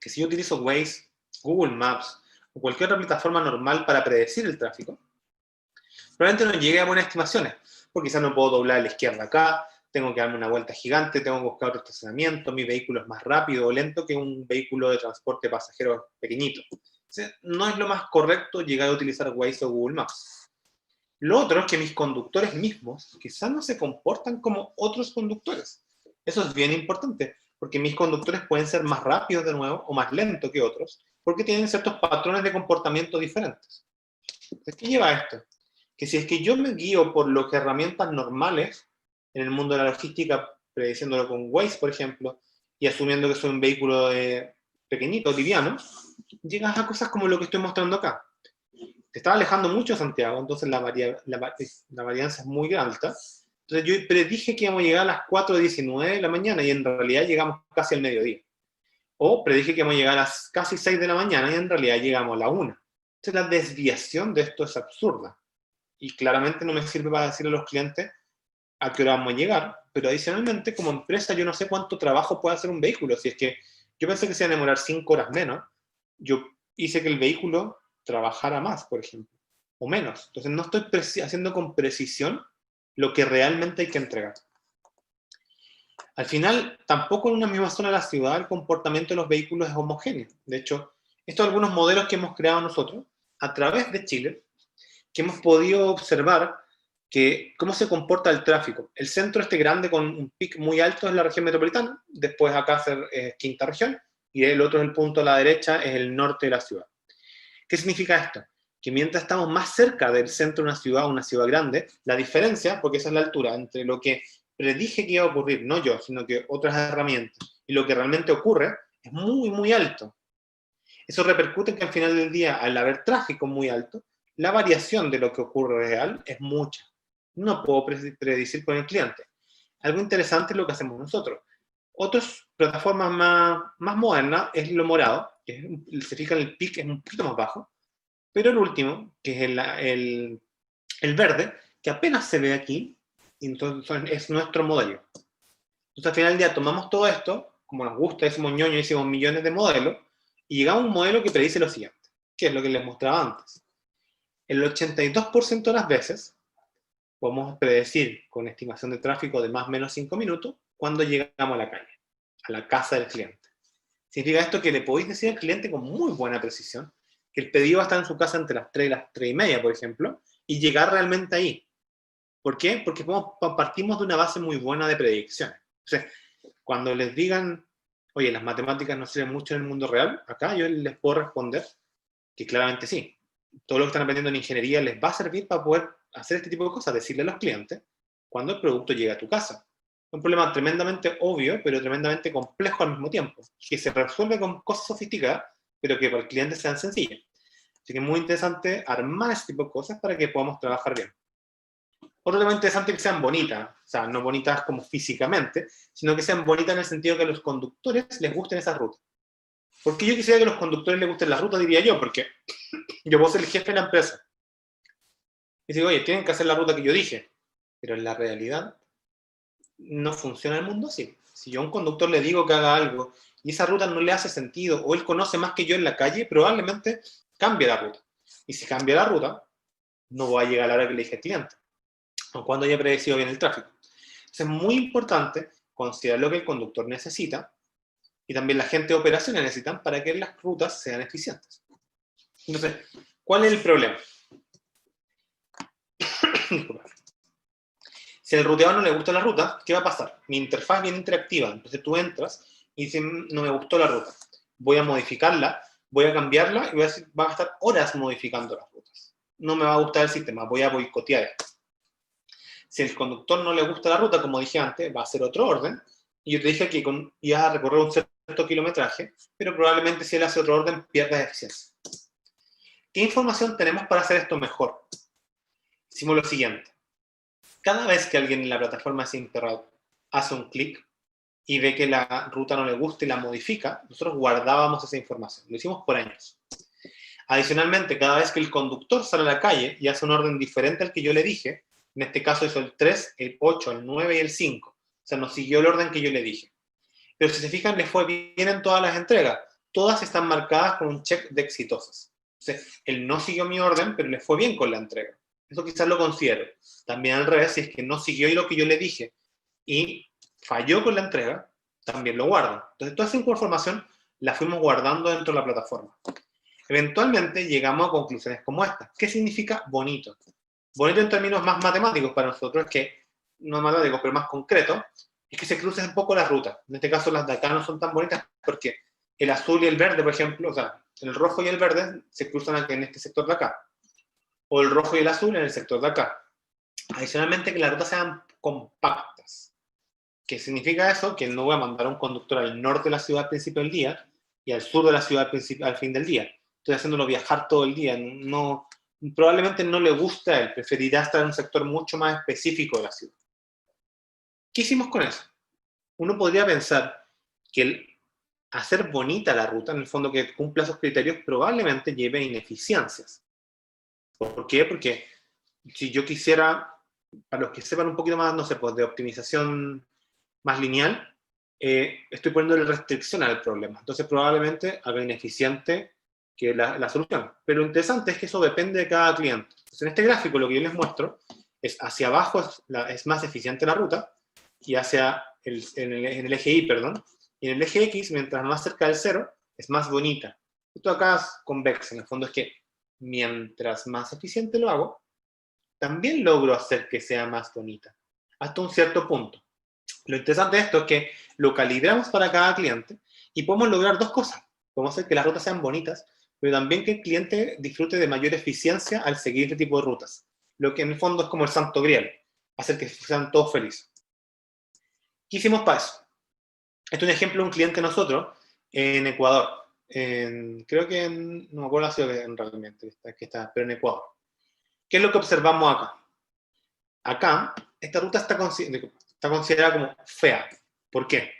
Que si yo utilizo Waze, Google Maps o cualquier otra plataforma normal para predecir el tráfico, probablemente no llegue a buenas estimaciones, porque quizás no puedo doblar a la izquierda acá, tengo que darme una vuelta gigante, tengo que buscar otro estacionamiento, mi vehículo es más rápido o lento que un vehículo de transporte de pasajeros pequeñito. Entonces, no es lo más correcto llegar a utilizar Waze o Google Maps. Lo otro es que mis conductores mismos quizás no se comportan como otros conductores. Eso es bien importante, porque mis conductores pueden ser más rápidos de nuevo o más lentos que otros, porque tienen ciertos patrones de comportamiento diferentes. Entonces, ¿qué lleva a esto? Que si es que yo me guío por las herramientas normales en el mundo de la logística, prediciéndolo con Waze, por ejemplo, y asumiendo que soy un vehículo pequeñito, liviano, llegas a cosas como lo que estoy mostrando acá. Te estaba alejando mucho de Santiago, entonces la varianza es muy alta. Entonces yo predije que íbamos a llegar a las 4:19 de la mañana y en realidad llegamos casi al mediodía. O predije que íbamos a llegar a las casi 6 de la mañana y en realidad llegamos a la 1. Entonces la desviación de esto es absurda. Y claramente no me sirve para decirle a los clientes a qué hora vamos a llegar, pero adicionalmente como empresa yo no sé cuánto trabajo puede hacer un vehículo. Si es que yo pensé que se iba a demorar 5 horas menos, yo hice que el vehículo trabajara más, por ejemplo, o menos. Entonces no estoy haciendo con precisión lo que realmente hay que entregar. Al final, tampoco en una misma zona de la ciudad el comportamiento de los vehículos es homogéneo. De hecho, estos son algunos modelos que hemos creado nosotros a través de Chile, que hemos podido observar que cómo se comporta el tráfico. El centro grande con un pic muy alto es la región metropolitana, después acá es quinta región, y el otro es el punto a la derecha, es el norte de la ciudad. ¿Qué significa esto? Que mientras estamos más cerca del centro de una ciudad grande, la diferencia, porque esa es la altura, entre lo que predije que iba a ocurrir, no yo, sino que otras herramientas, y lo que realmente ocurre, es muy, muy alto. Eso repercute en que al final del día, al haber tráfico muy alto, la variación de lo que ocurre real es mucha. No puedo predecir con el cliente. Algo interesante es lo que hacemos nosotros. Otras plataformas más modernas es lo morado, que se fijan el pic es un poquito más bajo, pero el último, que es el verde, que apenas se ve aquí, Y entonces es nuestro modelo. Entonces al final del día tomamos todo esto, como nos gusta, decimos ñoño, hicimos millones de modelos, y llegamos a un modelo que predice lo siguiente, que es lo que les mostraba antes. El 82% de las veces podemos predecir con estimación de tráfico de más o menos 5 minutos cuando llegamos a la calle, a la casa del cliente. Significa esto que le podéis decir al cliente con muy buena precisión que el pedido va a estar en su casa entre las 3 y las 3 y media, por ejemplo, y llegar realmente ahí. ¿Por qué? Porque partimos de una base muy buena de predicciones. Entonces, cuando les digan, oye, las matemáticas no sirven mucho en el mundo real, acá yo les puedo responder que claramente sí. Todo lo que están aprendiendo en ingeniería les va a servir para poder hacer este tipo de cosas, decirle a los clientes cuando el producto llega a tu casa. Es un problema tremendamente obvio, pero tremendamente complejo al mismo tiempo, que se resuelve con cosas sofisticadas, pero que para el cliente sean sencillas. Así que es muy interesante armar este tipo de cosas para que podamos trabajar bien. Otro tema interesante es que sean bonitas, o sea, no bonitas como físicamente, sino que sean bonitas en el sentido de que a los conductores les gusten esas rutas. ¿Por qué yo quisiera que a los conductores les gusten las rutas? Diría yo, porque yo puedo ser el jefe de la empresa. Y digo, oye, tienen que hacer la ruta que yo dije, pero en la realidad no funciona el mundo así. Si yo a un conductor le digo que haga algo y esa ruta no le hace sentido, o él conoce más que yo en la calle, probablemente cambie la ruta. Y si cambia la ruta, no voy a llegar a la hora que le dije al cliente, o cuando haya predecido bien el tráfico. Entonces es muy importante considerar lo que el conductor necesita y también la gente de operaciones necesitan para que las rutas sean eficientes. Entonces, ¿cuál es el problema? Si al ruteador no le gusta la ruta, ¿qué va a pasar? Mi interfaz es bien interactiva, entonces tú entras y dices, no me gustó la ruta. Voy a modificarla, voy a cambiarla y va a estar horas modificando las rutas. No me va a gustar el sistema, voy a boicotear esto. Si el conductor no le gusta la ruta, como dije antes, va a hacer otro orden. Y yo te dije que ibas a recorrer un cierto kilometraje, pero probablemente si él hace otro orden, pierdas eficiencia. ¿Qué información tenemos para hacer esto mejor? Hicimos lo siguiente. Cada vez que alguien en la plataforma de SimperRoute hace un clic y ve que la ruta no le gusta y la modifica, nosotros guardábamos esa información. Lo hicimos por años. Adicionalmente, cada vez que el conductor sale a la calle y hace un orden diferente al que yo le dije, en este caso hizo el 3, el 8, el 9 y el 5. O sea, no siguió el orden que yo le dije. Pero si se fijan, le fue bien en todas las entregas. Todas están marcadas con un check de exitosas. O sea, él no siguió mi orden, pero le fue bien con la entrega. Eso quizás lo considero. También al revés, si es que no siguió lo que yo le dije y falló con la entrega, también lo guardo. Entonces, toda esa información la fuimos guardando dentro de la plataforma. Eventualmente llegamos a conclusiones como esta. ¿Qué significa bonito? Bonito en términos más matemáticos para nosotros, es que, no matemáticos, pero más concretos, es que se crucen un poco las rutas. En este caso, las de acá no son tan bonitas porque el azul y el verde, por ejemplo, o sea, el rojo y el verde se cruzan aquí en este sector de acá. O el rojo y el azul en el sector de acá. Adicionalmente, que las rutas sean compactas. ¿Qué significa eso? Que no voy a mandar a un conductor al norte de la ciudad al principio del día y al sur de la ciudad al fin del día. Estoy haciéndolo viajar todo el día. No, probablemente no le gusta a él. Preferirá estar en un sector mucho más específico de la ciudad. ¿Qué hicimos con eso? Uno podría pensar que el hacer bonita la ruta, en el fondo que cumpla esos criterios, probablemente lleve a ineficiencias. ¿Por qué? Porque si yo quisiera, para los que sepan un poquito más, no sé, pues de optimización más lineal, estoy poniéndole restricción al problema. Entonces probablemente haga ineficiente que la solución. Pero lo interesante es que eso depende de cada cliente. Entonces, en este gráfico lo que yo les muestro es hacia abajo es más eficiente la ruta y en el eje Y, perdón, y en el eje X, mientras más cerca del 0, es más bonita. Esto acá es convexa, en el fondo es que mientras más eficiente lo hago, también logro hacer que sea más bonita, hasta un cierto punto. Lo interesante de esto es que lo calibramos para cada cliente y podemos lograr dos cosas. Podemos hacer que las rutas sean bonitas, pero también que el cliente disfrute de mayor eficiencia al seguir este tipo de rutas. Lo que en el fondo es como el santo grial, hacer que sean todos felices. ¿Qué hicimos para eso? Este es un ejemplo de un cliente de nosotros en Ecuador. Creo que no me acuerdo la ciudad realmente, pero en Ecuador. ¿Qué es lo que observamos acá? Acá, esta ruta está considerada como fea. ¿Por qué?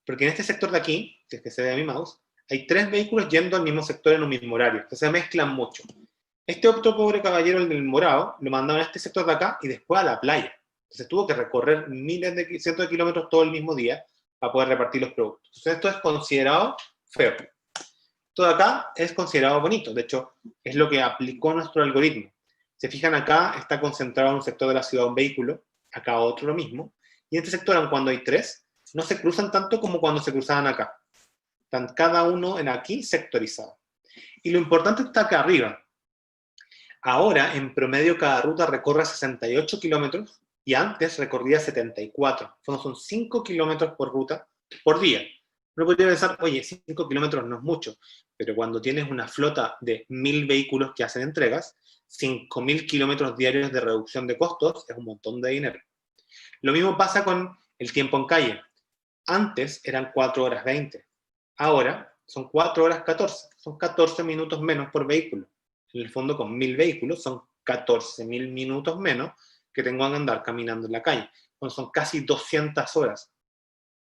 Porque en este sector de aquí, que es que se ve a mi mouse, hay 3 vehículos yendo al mismo sector en un mismo horario. Entonces se mezclan mucho. Este otro pobre caballero, el del morado, lo mandaron a este sector de acá y después a la playa. Entonces tuvo que recorrer cientos de kilómetros todo el mismo día para poder repartir los productos. Entonces esto es considerado feo. Esto de acá es considerado bonito. De hecho, es lo que aplicó nuestro algoritmo. Se fijan acá, está concentrado en un sector de la ciudad un vehículo, acá otro lo mismo. Y en este sector, cuando hay 3, no se cruzan tanto como cuando se cruzaban acá. Están cada uno en aquí sectorizado. Y lo importante está acá arriba. Ahora, en promedio, cada ruta recorre 68 kilómetros y antes recorría 74. Son 5 kilómetros por ruta por día. Uno podría pensar, oye, 5 kilómetros no es mucho, pero cuando tienes una flota de 1000 vehículos que hacen entregas, 5000 kilómetros diarios de reducción de costos es un montón de dinero. Lo mismo pasa con el tiempo en calle. Antes eran 4 horas 20. Ahora son 4 horas 14. Son 14 minutos menos por vehículo. En el fondo, con 1000 vehículos, son 14.000 minutos menos que tengo que andar caminando en la calle. Bueno, son casi 200 horas,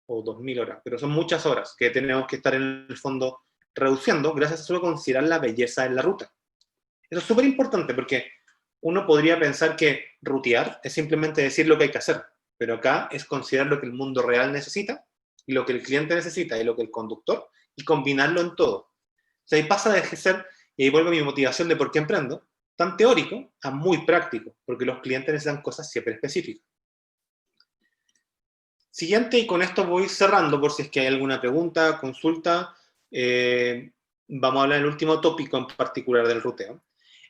o 2000 horas, pero son muchas horas que tenemos que estar en el fondo reduciendo gracias a solo considerar la belleza de la ruta. Eso es súper importante porque uno podría pensar que rutear es simplemente decir lo que hay que hacer, pero acá es considerar lo que el mundo real necesita, y lo que el cliente necesita, y lo que el conductor, y combinarlo en todo. O sea, ahí pasa de ser, y ahí vuelve mi motivación de por qué emprendo, tan teórico a muy práctico, porque los clientes necesitan cosas siempre específicas. Siguiente, y con esto voy cerrando por si es que hay alguna pregunta, consulta. Vamos a hablar del último tópico en particular del ruteo.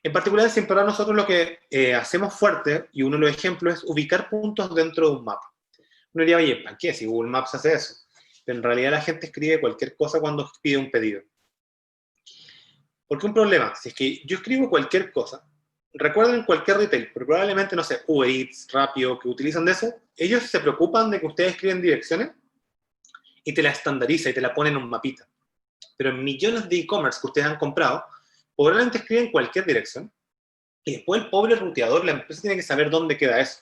En particular, siempre para nosotros lo que hacemos fuerte, y uno de los ejemplos, es ubicar puntos dentro de un mapa. Uno diría, oye, ¿para qué? Si Google Maps hace eso. Pero en realidad la gente escribe cualquier cosa cuando pide un pedido. Porque un problema, si es que yo escribo cualquier cosa, recuerden cualquier retail, pero probablemente, no sé, Uber Eats, Rappi, que utilizan de eso, ellos se preocupan de que ustedes escriben direcciones y te la estandariza y te la ponen en un mapita. Pero en millones de e-commerce que ustedes han comprado, probablemente escriben cualquier dirección y después el pobre ruteador, la empresa tiene que saber dónde queda eso.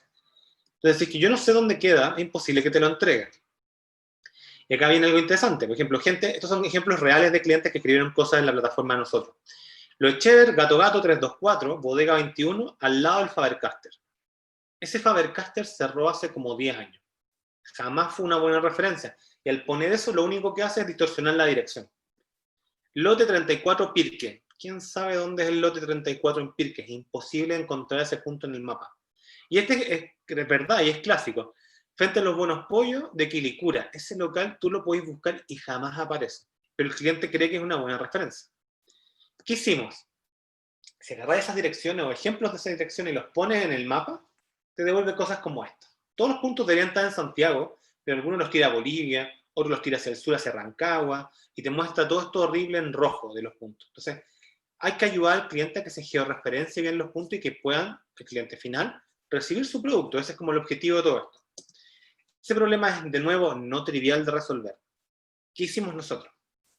Entonces, si es que yo no sé dónde queda, es imposible que te lo entreguen. Y acá viene algo interesante. Por ejemplo, estos son ejemplos reales de clientes que escribieron cosas en la plataforma de nosotros. Lo Echever, Gato Gato 324, Bodega 21, al lado del Faber-Castell. Ese Faber-Castell cerró hace como 10 años. Jamás fue una buena referencia. Y al poner eso, lo único que hace es distorsionar la dirección. Lote 34 Pirque. ¿Quién sabe dónde es el lote 34 en Pirque? Es imposible encontrar ese punto en el mapa. Y este es verdad y es clásico. Frente a los Buenos Pollos de Quilicura. Ese local tú lo podés buscar y jamás aparece. Pero el cliente cree que es una buena referencia. ¿Qué hicimos? Si agarras esas direcciones o ejemplos de esas direcciones y los pones en el mapa, te devuelve cosas como esta. Todos los puntos deberían estar en Santiago, pero algunos los tira a Bolivia, otros los tira hacia el sur, hacia Rancagua, y te muestra todo esto horrible en rojo de los puntos. Entonces, hay que ayudar al cliente a que se georreferencie bien los puntos y que puedan, el cliente final, recibir su producto. Ese es como el objetivo de todo esto. Ese problema es, de nuevo, no trivial de resolver. ¿Qué hicimos nosotros?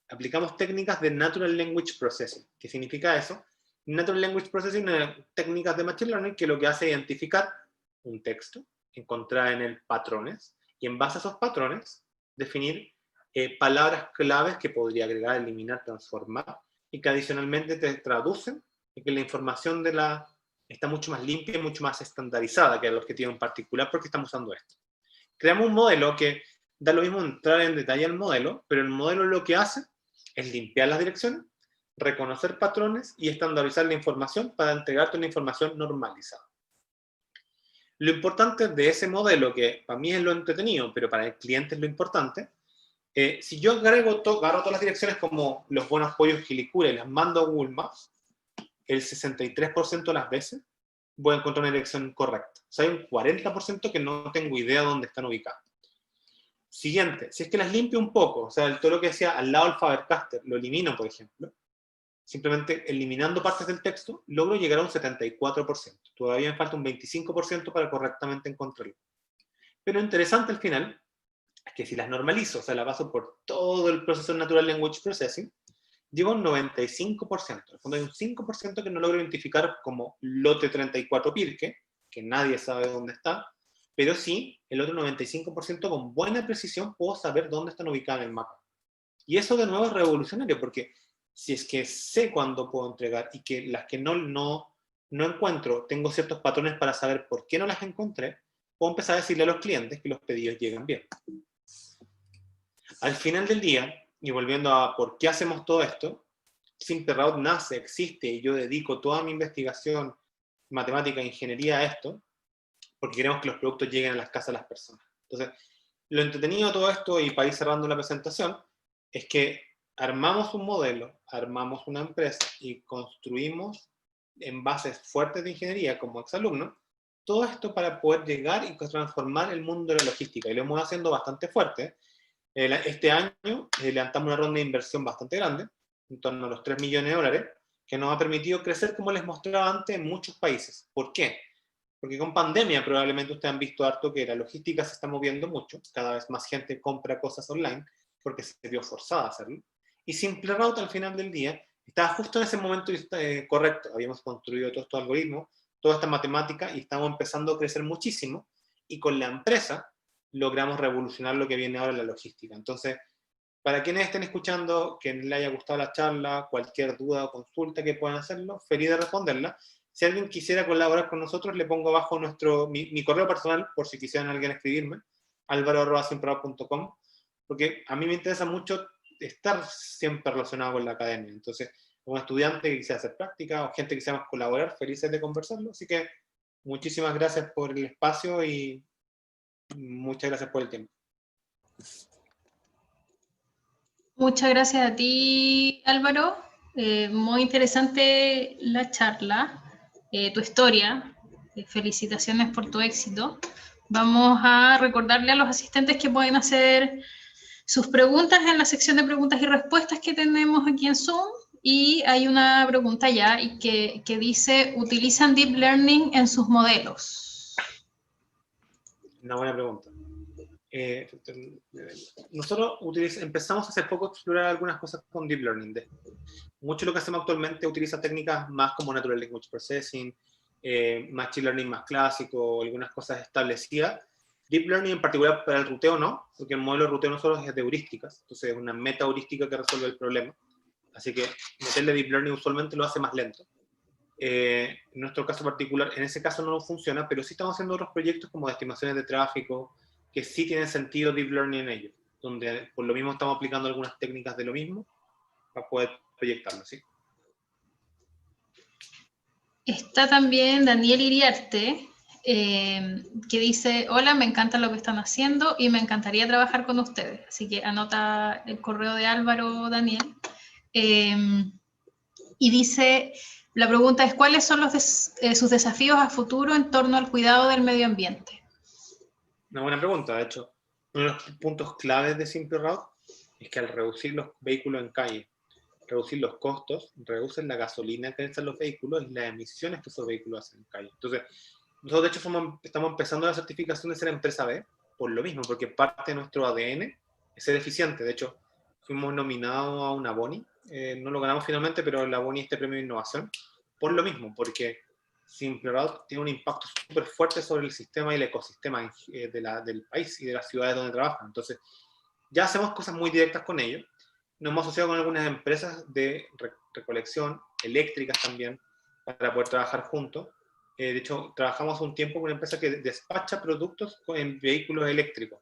Aplicamos técnicas de Natural Language Processing. ¿Qué significa eso? Natural Language Processing es técnicas de Machine Learning que lo que hace es identificar un texto, encontrar en él patrones, y en base a esos patrones, definir palabras claves que podría agregar, eliminar, transformar, y que adicionalmente te traducen y que la información está mucho más limpia y mucho más estandarizada que el objetivo en particular porque estamos usando esto. Creamos un modelo que da lo mismo entrar en detalle al modelo, pero el modelo lo que hace es limpiar las direcciones, reconocer patrones y estandarizar la información para entregarte una información normalizada. Lo importante de ese modelo, que para mí es lo entretenido, pero para el cliente es lo importante, si yo agarro todas las direcciones como los Buenos Pollos Quilicura y las mando a Google Maps, el 63% de las veces voy a encontrar una dirección correcta. O sea, hay un 40% que no tengo idea de dónde están ubicadas. Siguiente, si es que las limpio un poco, o sea, todo lo que decía al lado del Faber-Castell, lo elimino, por ejemplo, simplemente eliminando partes del texto, logro llegar a un 74%. Todavía me falta un 25% para correctamente encontrarlo. Pero interesante al final es que si las normalizo, o sea, las paso por todo el proceso de Natural Language Processing, llego a un 95%. En el fondo hay un 5% que no logro identificar como lote 34 Pirque, que nadie sabe dónde está, pero sí, el otro 95% con buena precisión puedo saber dónde están ubicadas en el mapa. Y eso de nuevo es revolucionario, porque si es que sé cuándo puedo entregar y que las que no encuentro, tengo ciertos patrones para saber por qué no las encontré, puedo empezar a decirle a los clientes que los pedidos llegan bien. Al final del día, y volviendo a por qué hacemos todo esto, SimpleRoute nace, existe, y yo dedico toda mi investigación, matemática e ingeniería a esto, porque queremos que los productos lleguen a las casas de las personas. Entonces, lo entretenido de todo esto, y para ir cerrando la presentación, es que armamos un modelo, armamos una empresa y construimos en bases fuertes de ingeniería como exalumnos, todo esto para poder llegar y transformar el mundo de la logística. Y lo hemos haciendo bastante fuerte. Este año levantamos una ronda de inversión bastante grande, en torno a los 3 millones de dólares, que nos ha permitido crecer, como les mostraba antes, en muchos países. ¿Por qué? Porque con pandemia probablemente ustedes han visto harto que la logística se está moviendo mucho, cada vez más gente compra cosas online porque se vio forzada a hacerlo. Y SimpleRoute al final del día estaba justo en ese momento correcto. Habíamos construido todos estos algoritmos, toda esta matemática y estamos empezando a crecer muchísimo. Y con la empresa logramos revolucionar lo que viene ahora en la logística. Entonces, para quienes estén escuchando, que les haya gustado la charla, cualquier duda o consulta que puedan hacerlo, feliz de responderla. Si alguien quisiera colaborar con nosotros, le pongo abajo mi correo personal, por si quisieran alguien escribirme, alvaro@simplroute.com, porque a mí me interesa mucho estar siempre relacionado con la academia. Entonces, un estudiante que quisiera hacer práctica o gente que quisiera colaborar, felices de conversarlo. Así que muchísimas gracias por el espacio y muchas gracias por el tiempo. Muchas gracias a ti, Álvaro. Muy interesante la charla, tu historia. Felicitaciones por tu éxito. Vamos a recordarle a los asistentes que pueden hacer sus preguntas en la sección de preguntas y respuestas que tenemos aquí en Zoom. Y hay una pregunta ya y que dice, ¿utilizan Deep Learning en sus modelos? Una buena pregunta. Nosotros empezamos hace poco a explorar algunas cosas con Deep Learning. Mucho de lo que hacemos actualmente utiliza técnicas más como Natural Language Processing, Machine Learning más clásico, algunas cosas establecidas. Deep Learning en particular para el ruteo no, porque el modelo de ruteo nosotros es de heurísticas, entonces es una meta heurística que resuelve el problema. Así que meterle Deep Learning usualmente lo hace más lento. En nuestro caso particular, en ese caso no funciona, pero sí estamos haciendo otros proyectos como de estimaciones de tráfico, que sí tienen sentido Deep Learning en ellos, donde por lo mismo estamos aplicando algunas técnicas de lo mismo para poder proyectarlo, ¿sí? Está también Daniel Iriarte, que dice, hola, me encanta lo que están haciendo y me encantaría trabajar con ustedes. Así que anota el correo de Álvaro, Daniel. Y dice, la pregunta es, ¿cuáles son sus desafíos a futuro en torno al cuidado del medio ambiente? Una buena pregunta, de hecho. Uno de los puntos claves de SimpleRoute es que al reducir los vehículos en calle, reducir los costos, reducen la gasolina que necesitan los vehículos y las emisiones que esos vehículos hacen en calle. Entonces, nosotros de hecho estamos empezando la certificación de ser empresa B, por lo mismo, porque parte de nuestro ADN es ser eficiente. De hecho, fuimos nominados a una Boni, no lo ganamos finalmente, pero la Boni este premio de innovación, por lo mismo, porque SimpleRoute tiene un impacto súper fuerte sobre el sistema y el ecosistema del país y de las ciudades donde trabajan. Entonces, ya hacemos cosas muy directas con ellos. Nos hemos asociado con algunas empresas de recolección, eléctricas también, para poder trabajar juntos. De hecho, trabajamos un tiempo con una empresa que despacha productos en vehículos eléctricos.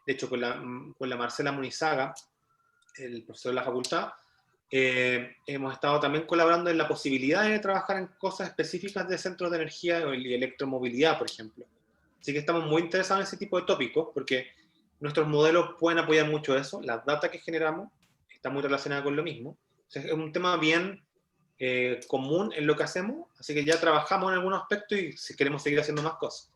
De hecho, con la Marcela Munizaga, el profesor de la facultad, hemos estado también colaborando en la posibilidad de trabajar en cosas específicas de centros de energía y electromovilidad, por ejemplo. Así que estamos muy interesados en ese tipo de tópicos porque nuestros modelos pueden apoyar mucho eso. Las data que generamos está muy relacionada con lo mismo. O sea, es un tema bien común en lo que hacemos, así que ya trabajamos en algunos aspectos y si queremos seguir haciendo más cosas.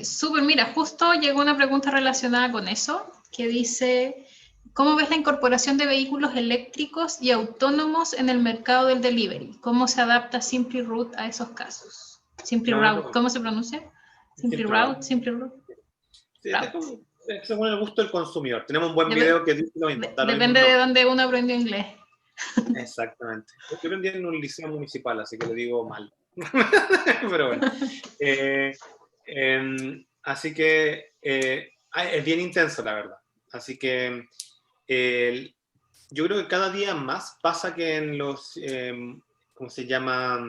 Súper, mira, justo llegó una pregunta relacionada con eso, que dice, ¿cómo ves la incorporación de vehículos eléctricos y autónomos en el mercado del delivery? ¿Cómo se adapta SimpleRoute a esos casos? SimpleRoute, ¿cómo se pronuncia? SimpleRoute. Sí, según el gusto del consumidor. Tenemos un buen video que dice lo mismo. Depende de dónde uno aprendió inglés. Exactamente. Yo aprendí en un liceo municipal, así que lo digo mal. Pero bueno. Así que es bien intenso, la verdad. Así que yo creo que cada día más pasa que en los, ¿cómo se llama?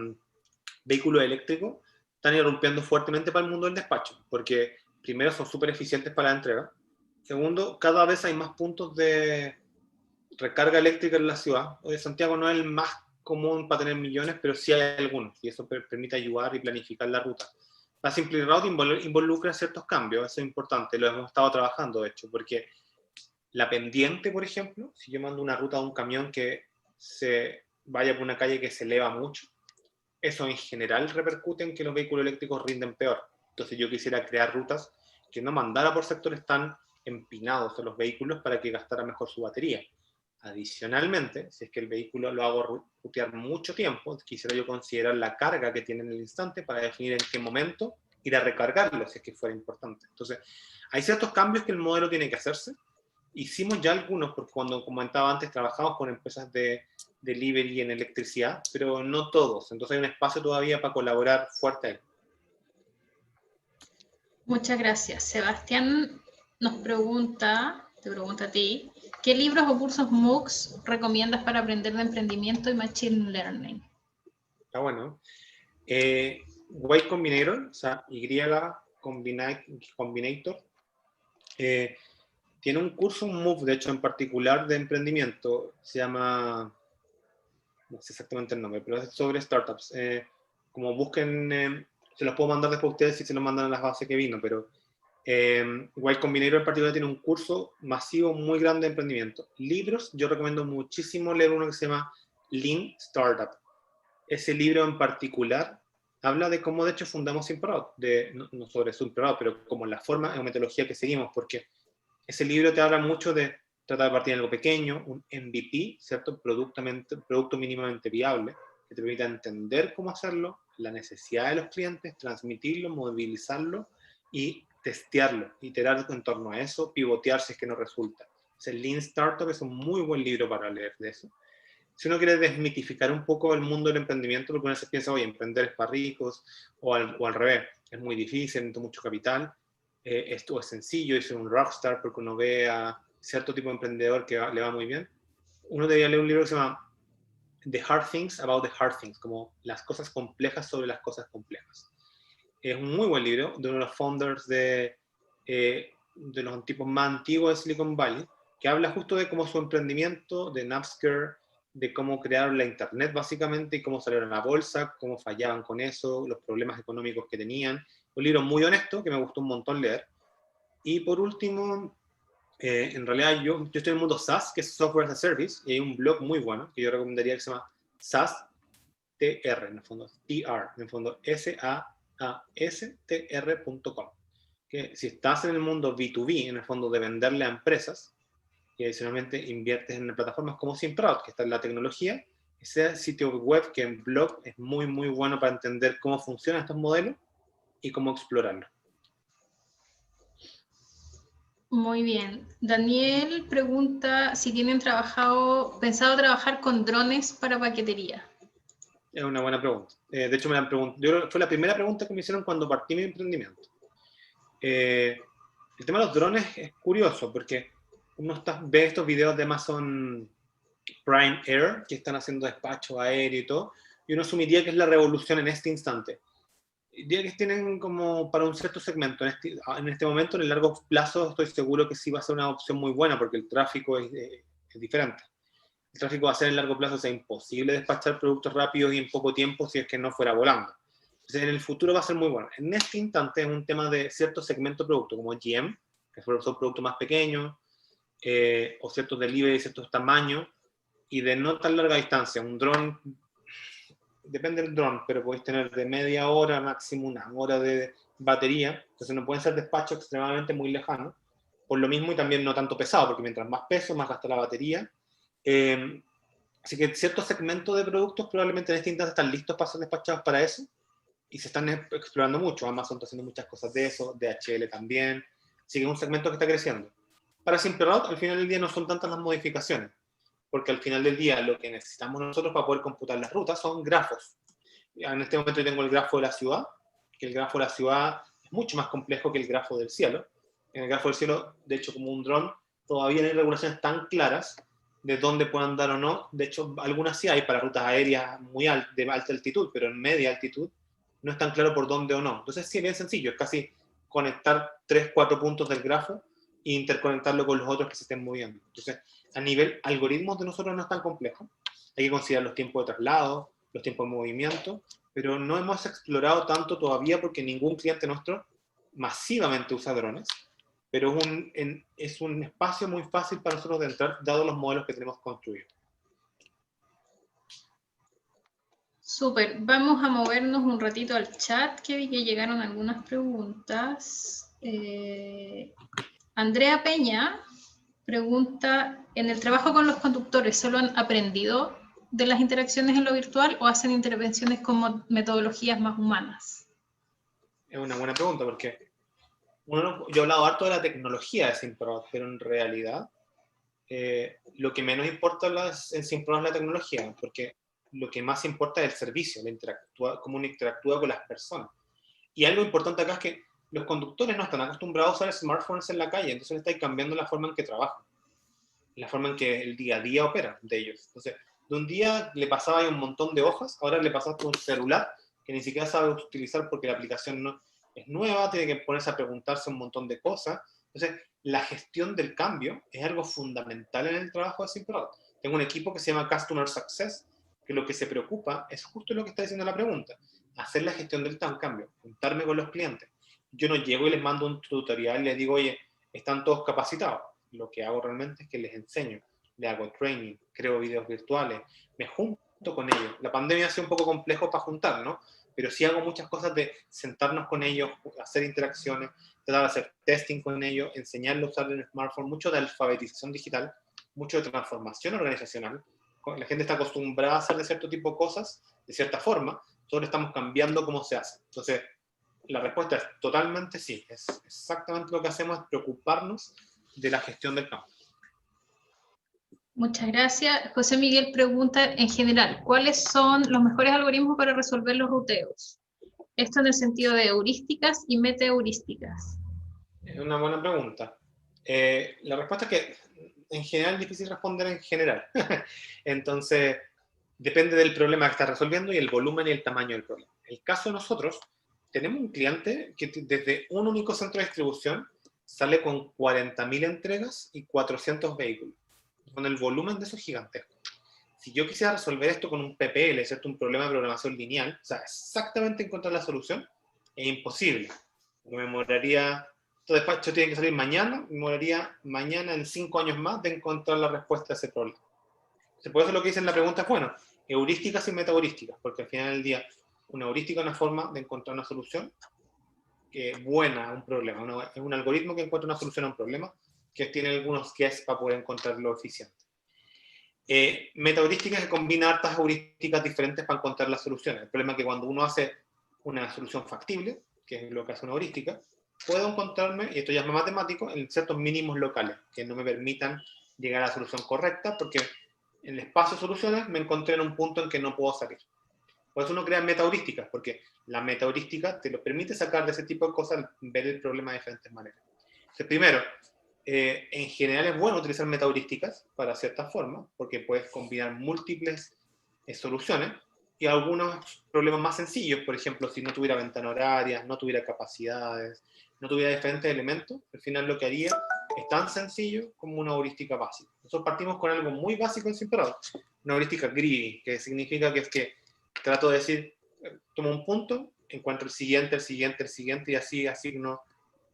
Vehículos eléctricos, están irrumpiendo fuertemente para el mundo del despacho, porque primero son súper eficientes para la entrega, segundo, cada vez hay más puntos de recarga eléctrica en la ciudad. Hoy Santiago no es el más común para tener millones, pero sí hay algunos, y eso permite ayudar y planificar la ruta. La Simple Route involucra ciertos cambios, eso es importante, lo hemos estado trabajando, de hecho, porque la pendiente, por ejemplo, si yo mando una ruta a un camión que se vaya por una calle que se eleva mucho, eso en general repercute en que los vehículos eléctricos rinden peor. Entonces yo quisiera crear rutas que no mandara por sectores tan empinados a los vehículos para que gastara mejor su batería. Adicionalmente, si es que el vehículo lo hago rutear mucho tiempo, quisiera yo considerar la carga que tiene en el instante para definir en qué momento ir a recargarlo, si es que fuera importante. Entonces, hay ciertos cambios que el modelo tiene que hacerse. Hicimos ya algunos, porque cuando comentaba antes, trabajamos con empresas de delivery en electricidad, pero no todos. Entonces hay un espacio todavía para colaborar fuerte ahí. Muchas gracias. Sebastián nos pregunta, te pregunta a ti, ¿qué libros o cursos MOOCs recomiendas para aprender de emprendimiento y machine learning? Está bueno. Y Combinator, o sea, Y Combinator, tiene un curso, un MOOC, de hecho, en particular de emprendimiento, se llama, no sé exactamente el nombre, pero es sobre startups. Como busquen, se los puedo mandar después a ustedes si se los mandan a las bases que vino, pero Y Combinator en particular tiene un curso masivo muy grande de emprendimiento. Libros, yo recomiendo muchísimo leer uno que se llama Lean Startup. Ese libro en particular habla de cómo de hecho fundamos Simprout, no sobre Simprout, pero como la forma o metodología que seguimos, porque ese libro te habla mucho de tratar de partir de algo pequeño, un MVP, ¿cierto? Producto mínimamente viable, que te permita entender cómo hacerlo, la necesidad de los clientes, transmitirlo, movilizarlo y testearlo, iterar en torno a eso, pivotear si es que no resulta. El Lean Startup es un muy buen libro para leer de eso. Si uno quiere desmitificar un poco el mundo del emprendimiento, porque uno se piensa, oye, emprender es para ricos, o al revés, es muy difícil, necesito mucho capital, esto es sencillo, es un rockstar, porque uno ve a cierto tipo de emprendedor que le va muy bien. Uno debería leer un libro que se llama The Hard Things About the Hard Things, como las cosas complejas sobre las cosas complejas. Es un muy buen libro de uno de los founders de los tipos más antiguos de Silicon Valley, que habla justo de cómo su emprendimiento, de Napster, de cómo crearon la internet básicamente y cómo salieron a la bolsa, cómo fallaban con eso, los problemas económicos que tenían. Un libro muy honesto que me gustó un montón leer. Y por último, en realidad yo estoy en el mundo SaaS, que es Software as a Service, y hay un blog muy bueno que yo recomendaría que se llama SaaS TR, en el fondo, TR, en el fondo SaaStr.com. Que si estás en el mundo B2B, en el fondo de venderle a empresas, y adicionalmente inviertes en plataformas como Simprout, que está en la tecnología, ese sitio web que en blog es muy, muy bueno para entender cómo funcionan estos modelos y cómo explorarlos. Muy bien. Daniel pregunta si tienen pensado trabajar con drones para paquetería. Es una buena pregunta. De hecho, me la pregunto, fue la primera pregunta que me hicieron cuando partí mi emprendimiento. El tema de los drones es curioso porque uno ve estos videos de Amazon Prime Air que están haciendo despacho aéreo y todo, y uno asumiría que es la revolución en este instante. Diría que tienen como para un cierto segmento. En este momento, en el largo plazo, estoy seguro que sí va a ser una opción muy buena porque el tráfico es diferente. El tráfico va a ser en largo plazo, o sea, imposible despachar productos rápidos y en poco tiempo si es que no fuera volando. Entonces, en el futuro va a ser muy bueno. En este instante es un tema de cierto segmento de producto, como GM, que son productos más pequeños, o ciertos delivery, ciertos tamaños, y de no tan larga distancia. Un dron, depende del dron, pero podéis tener de media hora, máximo una hora de batería, entonces no pueden ser despachos extremadamente muy lejanos, por lo mismo y también no tanto pesado, porque mientras más peso, más gasta la batería. Así que ciertos segmentos de productos probablemente en este instante están listos para ser despachados para eso, y se están explorando mucho. Amazon está haciendo muchas cosas de eso, DHL también, así que es un segmento que está creciendo. Para Simprout, al final del día no son tantas las modificaciones, porque al final del día lo que necesitamos nosotros para poder computar las rutas son grafos. En este momento yo tengo el grafo de la ciudad, que el grafo de la ciudad es mucho más complejo que el grafo del cielo. En el grafo del cielo, de hecho, como un dron, todavía no hay regulaciones tan claras de dónde puedan dar o no. De hecho, algunas sí hay para rutas aéreas de alta altitud, pero en media altitud no es tan claro por dónde o no. Entonces sí, es bien sencillo, es casi conectar 3, 4 puntos del grafo e interconectarlo con los otros que se estén moviendo. Entonces, a nivel algoritmos de nosotros no es tan complejo. Hay que considerar los tiempos de traslado, los tiempos de movimiento, pero no hemos explorado tanto todavía porque ningún cliente nuestro masivamente usa drones, pero es un espacio muy fácil para nosotros de entrar, dado los modelos que tenemos construidos. Súper, vamos a movernos un ratito al chat, que vi que llegaron algunas preguntas. Andrea Peña pregunta, ¿en el trabajo con los conductores solo han aprendido de las interacciones en lo virtual o hacen intervenciones con metodologías más humanas? Es una buena pregunta porque yo he hablado harto de la tecnología de SimProd, pero en realidad lo que menos importa en SimProd es la tecnología, porque lo que más importa es el servicio, cómo uno interactúa con las personas. Y algo importante acá es que los conductores no están acostumbrados a usar smartphones en la calle, entonces están cambiando la forma en que trabajan, la forma en que el día a día opera de ellos. Entonces, de un día le pasaba ahí un montón de hojas, ahora le pasaste un celular que ni siquiera sabe utilizar porque la aplicación no es nueva, tiene que ponerse a preguntarse un montón de cosas. Entonces, la gestión del cambio es algo fundamental en el trabajo de SimProd. Tengo un equipo que se llama Customer Success, que lo que se preocupa es justo lo que está diciendo la pregunta, hacer la gestión del cambio, juntarme con los clientes. Yo no llego y les mando un tutorial y les digo, oye, están todos capacitados. Lo que hago realmente es que les enseño, les hago training, creo videos virtuales, me junto con ellos. La pandemia ha sido un poco complejo para juntar, ¿no? Pero sí hago muchas cosas de sentarnos con ellos, hacer interacciones, tratar de hacer testing con ellos, enseñarles a usar el smartphone, mucho de alfabetización digital, mucho de transformación organizacional. La gente está acostumbrada a hacer de cierto tipo de cosas, de cierta forma, nosotros estamos cambiando cómo se hace. Entonces, la respuesta es totalmente sí, es exactamente lo que hacemos, es preocuparnos de la gestión del campo. Muchas gracias. José Miguel pregunta en general, ¿cuáles son los mejores algoritmos para resolver los ruteos? Esto en el sentido de heurísticas y metaheurísticas. Es una buena pregunta. La respuesta es que en general es difícil responder en general. Entonces, depende del problema que estás resolviendo y el volumen y el tamaño del problema. En el caso de nosotros, tenemos un cliente que desde un único centro de distribución sale con 40.000 entregas y 400 vehículos. Con el volumen de eso gigantesco. Si yo quisiera resolver esto con un PPL, ¿cierto? Un problema de programación lineal, o sea, exactamente encontrar la solución, es imposible. Me demoraría, todo despacho tiene que salir mañana, me demoraría mañana en 5 años más de encontrar la respuesta a ese problema. Entonces, por eso lo que dicen en la pregunta es, bueno, heurísticas y metaheurísticas, porque al final del día, una heurística es una forma de encontrar una solución buena a un problema. Es un algoritmo que encuentra una solución a un problema, que tiene algunos guess para poder encontrarlo eficiente. Metaheurísticas que combina hartas heurísticas diferentes para encontrar las soluciones. El problema es que cuando uno hace una solución factible, que es lo que hace una heurística, puedo encontrarme, y esto ya es más matemático, en ciertos mínimos locales que no me permitan llegar a la solución correcta, porque en el espacio de soluciones me encontré en un punto en que no puedo salir. Por eso uno crea metaheurísticas, porque la metaheurística te lo permite sacar de ese tipo de cosas, ver el problema de diferentes maneras. Entonces, primero, en general es bueno utilizar metaheurísticas para ciertas formas, porque puedes combinar múltiples soluciones y algunos problemas más sencillos, por ejemplo, si no tuviera ventanas horarias, no tuviera capacidades, no tuviera diferentes elementos, al final lo que haría es tan sencillo como una heurística básica. Nosotros partimos con algo muy básico en SimProd, una heurística greedy, que significa que es que trato de decir, tomo un punto, encuentro el siguiente, el siguiente, el siguiente, y así asigno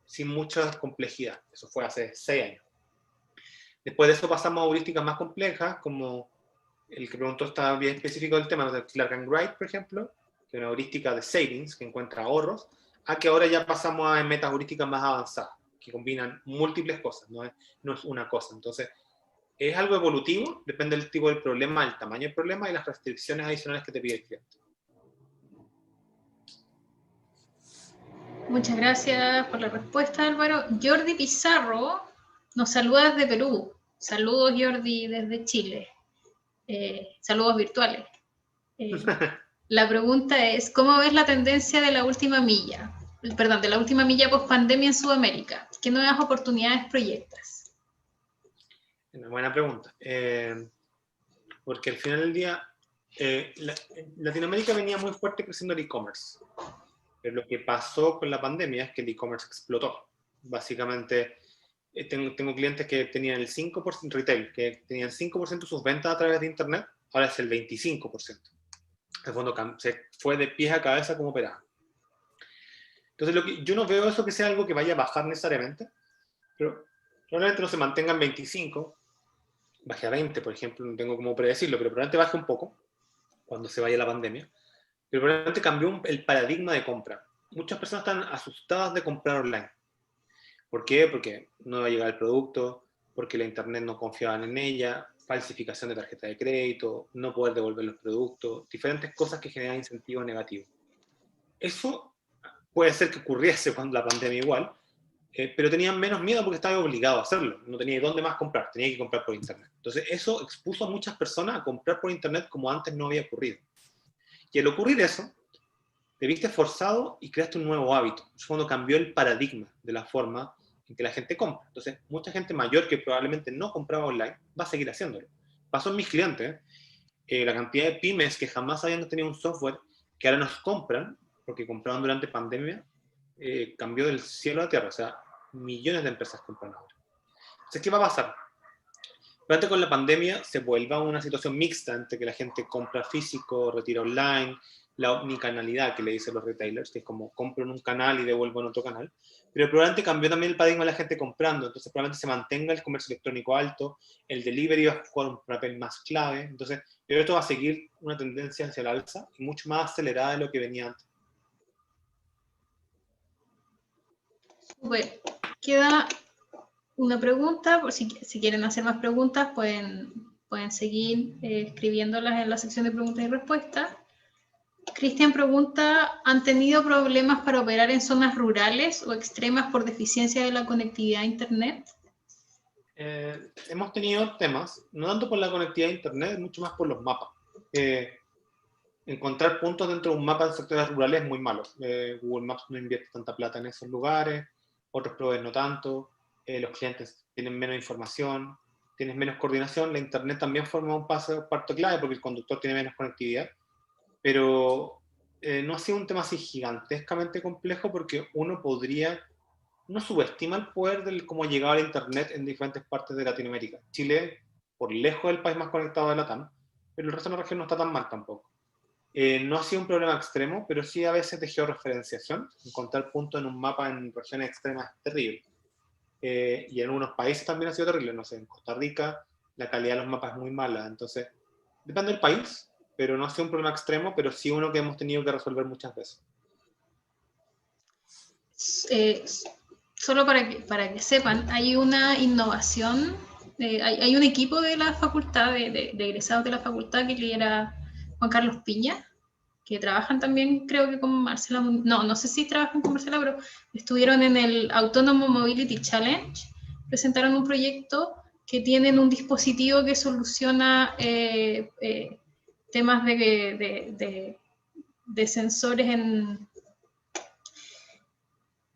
sin mucha complejidad. Eso fue hace 6 años. Después de eso pasamos a heurísticas más complejas, como el que preguntó está bien específico del tema, de Clark and Wright, por ejemplo, que es una heurística de savings, que encuentra ahorros, a que ahora ya pasamos a metas heurísticas más avanzadas, que combinan múltiples cosas, no es una cosa. Entonces, es algo evolutivo, depende del tipo del problema, el tamaño del problema y las restricciones adicionales que te pide el cliente. Muchas gracias por la respuesta, Álvaro. Jordi Pizarro nos saluda desde Perú. Saludos, Jordi, desde Chile. Saludos virtuales. La pregunta es, ¿cómo ves la tendencia de la última milla? Perdón, de la última milla post-pandemia en Sudamérica. ¿Qué nuevas oportunidades proyectas? Una buena pregunta. Porque al final del día, En Latinoamérica venía muy fuerte creciendo el e-commerce, pero lo que pasó con la pandemia es que el e-commerce explotó. Básicamente, tengo clientes que tenían el 5% retail, que tenían 5% de sus ventas a través de internet, ahora es el 25%. En el fondo se fue de pies a cabeza como operaba. Entonces, yo no veo eso que sea algo que vaya a bajar necesariamente, pero probablemente no se mantenga en 25, baje a 20, por ejemplo, no tengo cómo predecirlo, pero probablemente baje un poco cuando se vaya la pandemia. Pero probablemente cambió el paradigma de compra. Muchas personas están asustadas de comprar online. ¿Por qué? Porque no va a llegar el producto, porque la internet no confiaban en ella, falsificación de tarjeta de crédito, no poder devolver los productos, diferentes cosas que generan incentivos negativos. Eso puede ser que ocurriese cuando la pandemia igual, pero tenían menos miedo porque estaban obligados a hacerlo. No tenía dónde más comprar, tenía que comprar por internet. Entonces eso expuso a muchas personas a comprar por internet como antes no había ocurrido. Y al ocurrir eso, te viste forzado y creaste un nuevo hábito. En fondo cambió el paradigma de la forma en que la gente compra. Entonces, mucha gente mayor que probablemente no compraba online va a seguir haciéndolo. Pasó en mis clientes, la cantidad de pymes que jamás habían tenido un software que ahora nos compran, porque compraban durante pandemia, cambió del cielo a la tierra. O sea, millones de empresas compran ahora. Entonces, ¿qué va a pasar? Durante con la pandemia se vuelva una situación mixta entre que la gente compra físico, retira online, la omnicanalidad que le dicen los retailers, que es como compro en un canal y devuelvo en otro canal, pero probablemente cambió también el paradigma de la gente comprando, entonces probablemente se mantenga el comercio electrónico alto, el delivery va a jugar un papel más clave, entonces pero esto va a seguir una tendencia hacia el alza y mucho más acelerada de lo que venía antes. Bueno, queda una pregunta, por si quieren hacer más preguntas pueden seguir escribiéndolas en la sección de preguntas y respuestas. Cristian pregunta, ¿han tenido problemas para operar en zonas rurales o extremas por deficiencia de la conectividad a Internet? Hemos tenido temas, no tanto por la conectividad a Internet, mucho más por los mapas. Encontrar puntos dentro de un mapa de sectores rurales es muy malo. Google Maps no invierte tanta plata en esos lugares, otros proveedores no tanto, los clientes tienen menos información, tienes menos coordinación, la Internet también forma un parto clave porque el conductor tiene menos conectividad, pero no ha sido un tema así gigantescamente complejo porque uno subestima el poder de cómo llegaba el Internet en diferentes partes de Latinoamérica. Chile, por lejos, es el país más conectado de Latam, pero el resto de la región no está tan mal tampoco. No ha sido un problema extremo, pero sí a veces de georreferenciación. Encontrar puntos en un mapa en regiones extremas es terrible. Y en algunos países también ha sido terrible. No sé, en Costa Rica la calidad de los mapas es muy mala. Entonces, depende del país, pero no ha sido un problema extremo, pero sí uno que hemos tenido que resolver muchas veces. Solo para que sepan, hay una innovación, hay un equipo de la facultad, de egresados de la facultad que lidera Juan Carlos Piña, que trabajan también, creo que con Marcela, no sé si trabajan con Marcela, pero estuvieron en el Autonomous Mobility Challenge, presentaron un proyecto que tienen un dispositivo que soluciona temas de sensores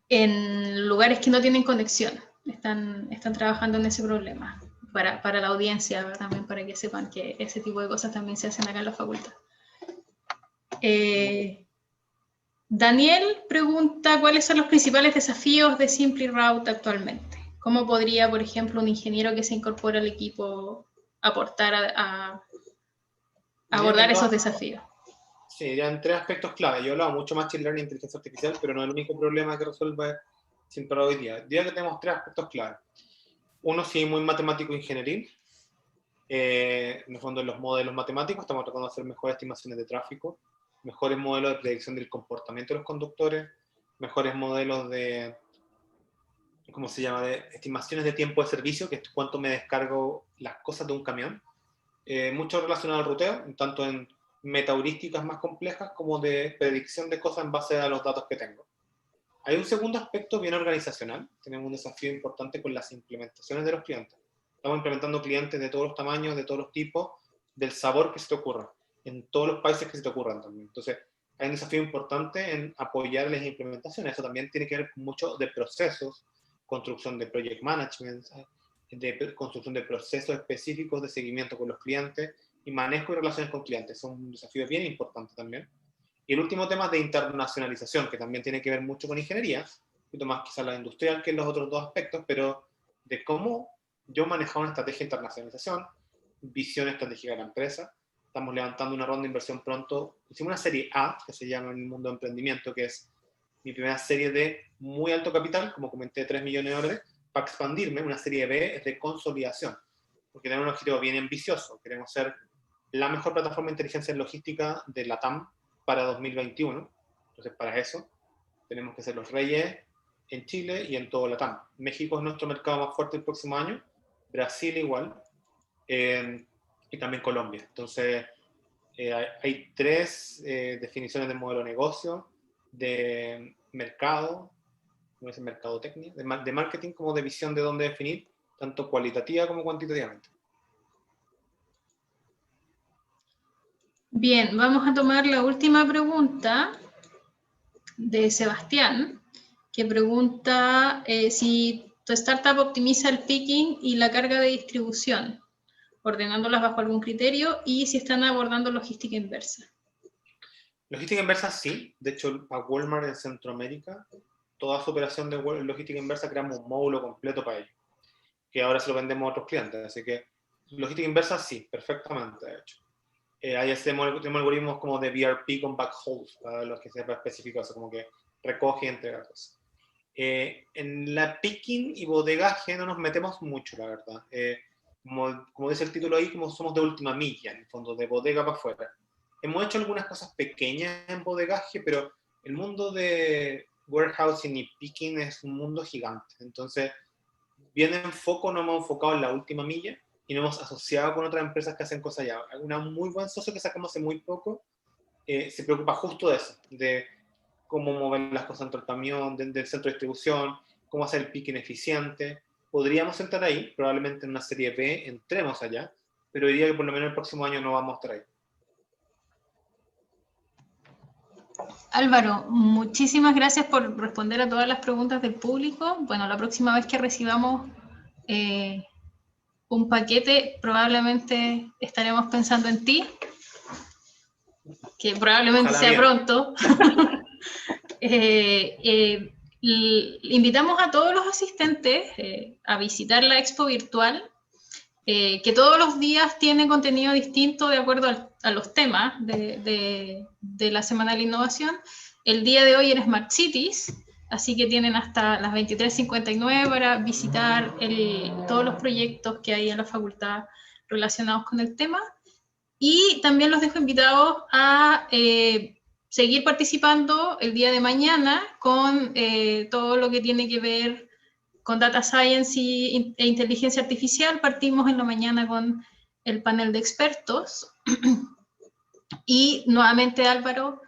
en lugares que no tienen conexión. Están trabajando en ese problema para la audiencia, también para que sepan que ese tipo de cosas también se hacen acá en la facultad. Daniel pregunta cuáles son los principales desafíos de SimplyRoute actualmente. ¿Cómo podría, por ejemplo, un ingeniero que se incorpora al equipo aportar a abordar esos desafíos? Sí, ya en tres aspectos clave. Yo he hablado mucho más de learning e inteligencia artificial, pero no es el único problema que resuelve SimplyRoute hoy día. Diría que tenemos tres aspectos clave. Uno sí muy matemático e ingenieril. En el fondo, en los modelos matemáticos estamos tratando de hacer mejores estimaciones de tráfico, mejores modelos de predicción del comportamiento de los conductores, mejores modelos de, ¿cómo se llama?, de estimaciones de tiempo de servicio, que es cuánto me descargo las cosas de un camión. Mucho relacionado al ruteo, tanto en metaheurísticas más complejas como de predicción de cosas en base a los datos que tengo. Hay un segundo aspecto bien organizacional. Tenemos un desafío importante con las implementaciones de los clientes. Estamos implementando clientes de todos los tamaños, de todos los tipos, del sabor que se te ocurra, en todos los países que se te ocurran también. Entonces, hay un desafío importante en apoyar las implementaciones. Eso también tiene que ver mucho de procesos, construcción de project management, de construcción de procesos específicos de seguimiento con los clientes, y manejo y relaciones con clientes. Es un desafío bien importante también. Y el último tema es de internacionalización, que también tiene que ver mucho con ingeniería, un poquito más quizás la industrial que los otros dos aspectos, pero de cómo yo manejo una estrategia de internacionalización, visión estratégica de la empresa. Estamos levantando una ronda de inversión pronto. Hicimos una serie A, que se llama en el mundo de emprendimiento, que es mi primera serie de muy alto capital, como comenté, de $3 millones, para expandirme. Una serie B es de consolidación, porque tenemos un objetivo bien ambicioso. Queremos ser la mejor plataforma de inteligencia en logística de la TAM para 2021. Entonces, para eso, tenemos que ser los reyes en Chile y en todo la TAM. México es nuestro mercado más fuerte el próximo año, Brasil igual, y también Colombia. Entonces, hay 3 definiciones de modelo de negocio, de mercado, no es mercadotecnia, de marketing como de visión de dónde definir, tanto cualitativa como cuantitativamente. Bien, vamos a tomar la última pregunta de Sebastián, que pregunta si tu startup optimiza el picking y la carga de distribución, ordenándolas bajo algún criterio, y si están abordando logística inversa. Logística inversa sí, de hecho a Walmart en Centroamérica, toda su operación de logística inversa creamos un módulo completo para ellos, que ahora se lo vendemos a otros clientes, así que logística inversa sí, perfectamente de hecho. Ahí tenemos algoritmos como de BRP con backhauls, para los que sepa específico, o sea, como que recoge y entrega cosas. En la picking y bodegaje no nos metemos mucho, la verdad. Como dice el título ahí, como somos de última milla, en el fondo, de bodega para afuera. Hemos hecho algunas cosas pequeñas en bodegaje, pero el mundo de warehousing y picking es un mundo gigante. Entonces, bien en foco, nos hemos enfocado en la última milla y nos hemos asociado con otras empresas que hacen cosas ya. Una muy buen socio que sacamos hace muy poco se preocupa justo de eso, de cómo mover las cosas dentro del camión, del centro de distribución, cómo hacer el picking eficiente. Podríamos entrar ahí, probablemente en una serie B entremos allá, pero diría que por lo menos el próximo año no vamos a estar ahí. Álvaro, muchísimas gracias por responder a todas las preguntas del público. Bueno, la próxima vez que recibamos un paquete, probablemente estaremos pensando en ti, que probablemente Ojalá sea bien. Pronto. Invitamos a todos los asistentes a visitar la expo virtual, que todos los días tiene contenido distinto de acuerdo a los temas de la Semana de la Innovación. El día de hoy en Smart Cities, así que tienen hasta las 23:59 para visitar todos los proyectos que hay en la facultad relacionados con el tema. Y también los dejo invitados a seguir participando el día de mañana con todo lo que tiene que ver con Data Science e Inteligencia Artificial. Partimos en la mañana con el panel de expertos. Y nuevamente, Álvaro,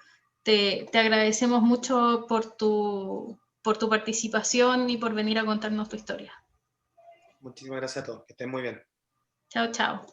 te agradecemos mucho por tu participación y por venir a contarnos tu historia. Muchísimas gracias a todos, que estén muy bien. Chao, chao.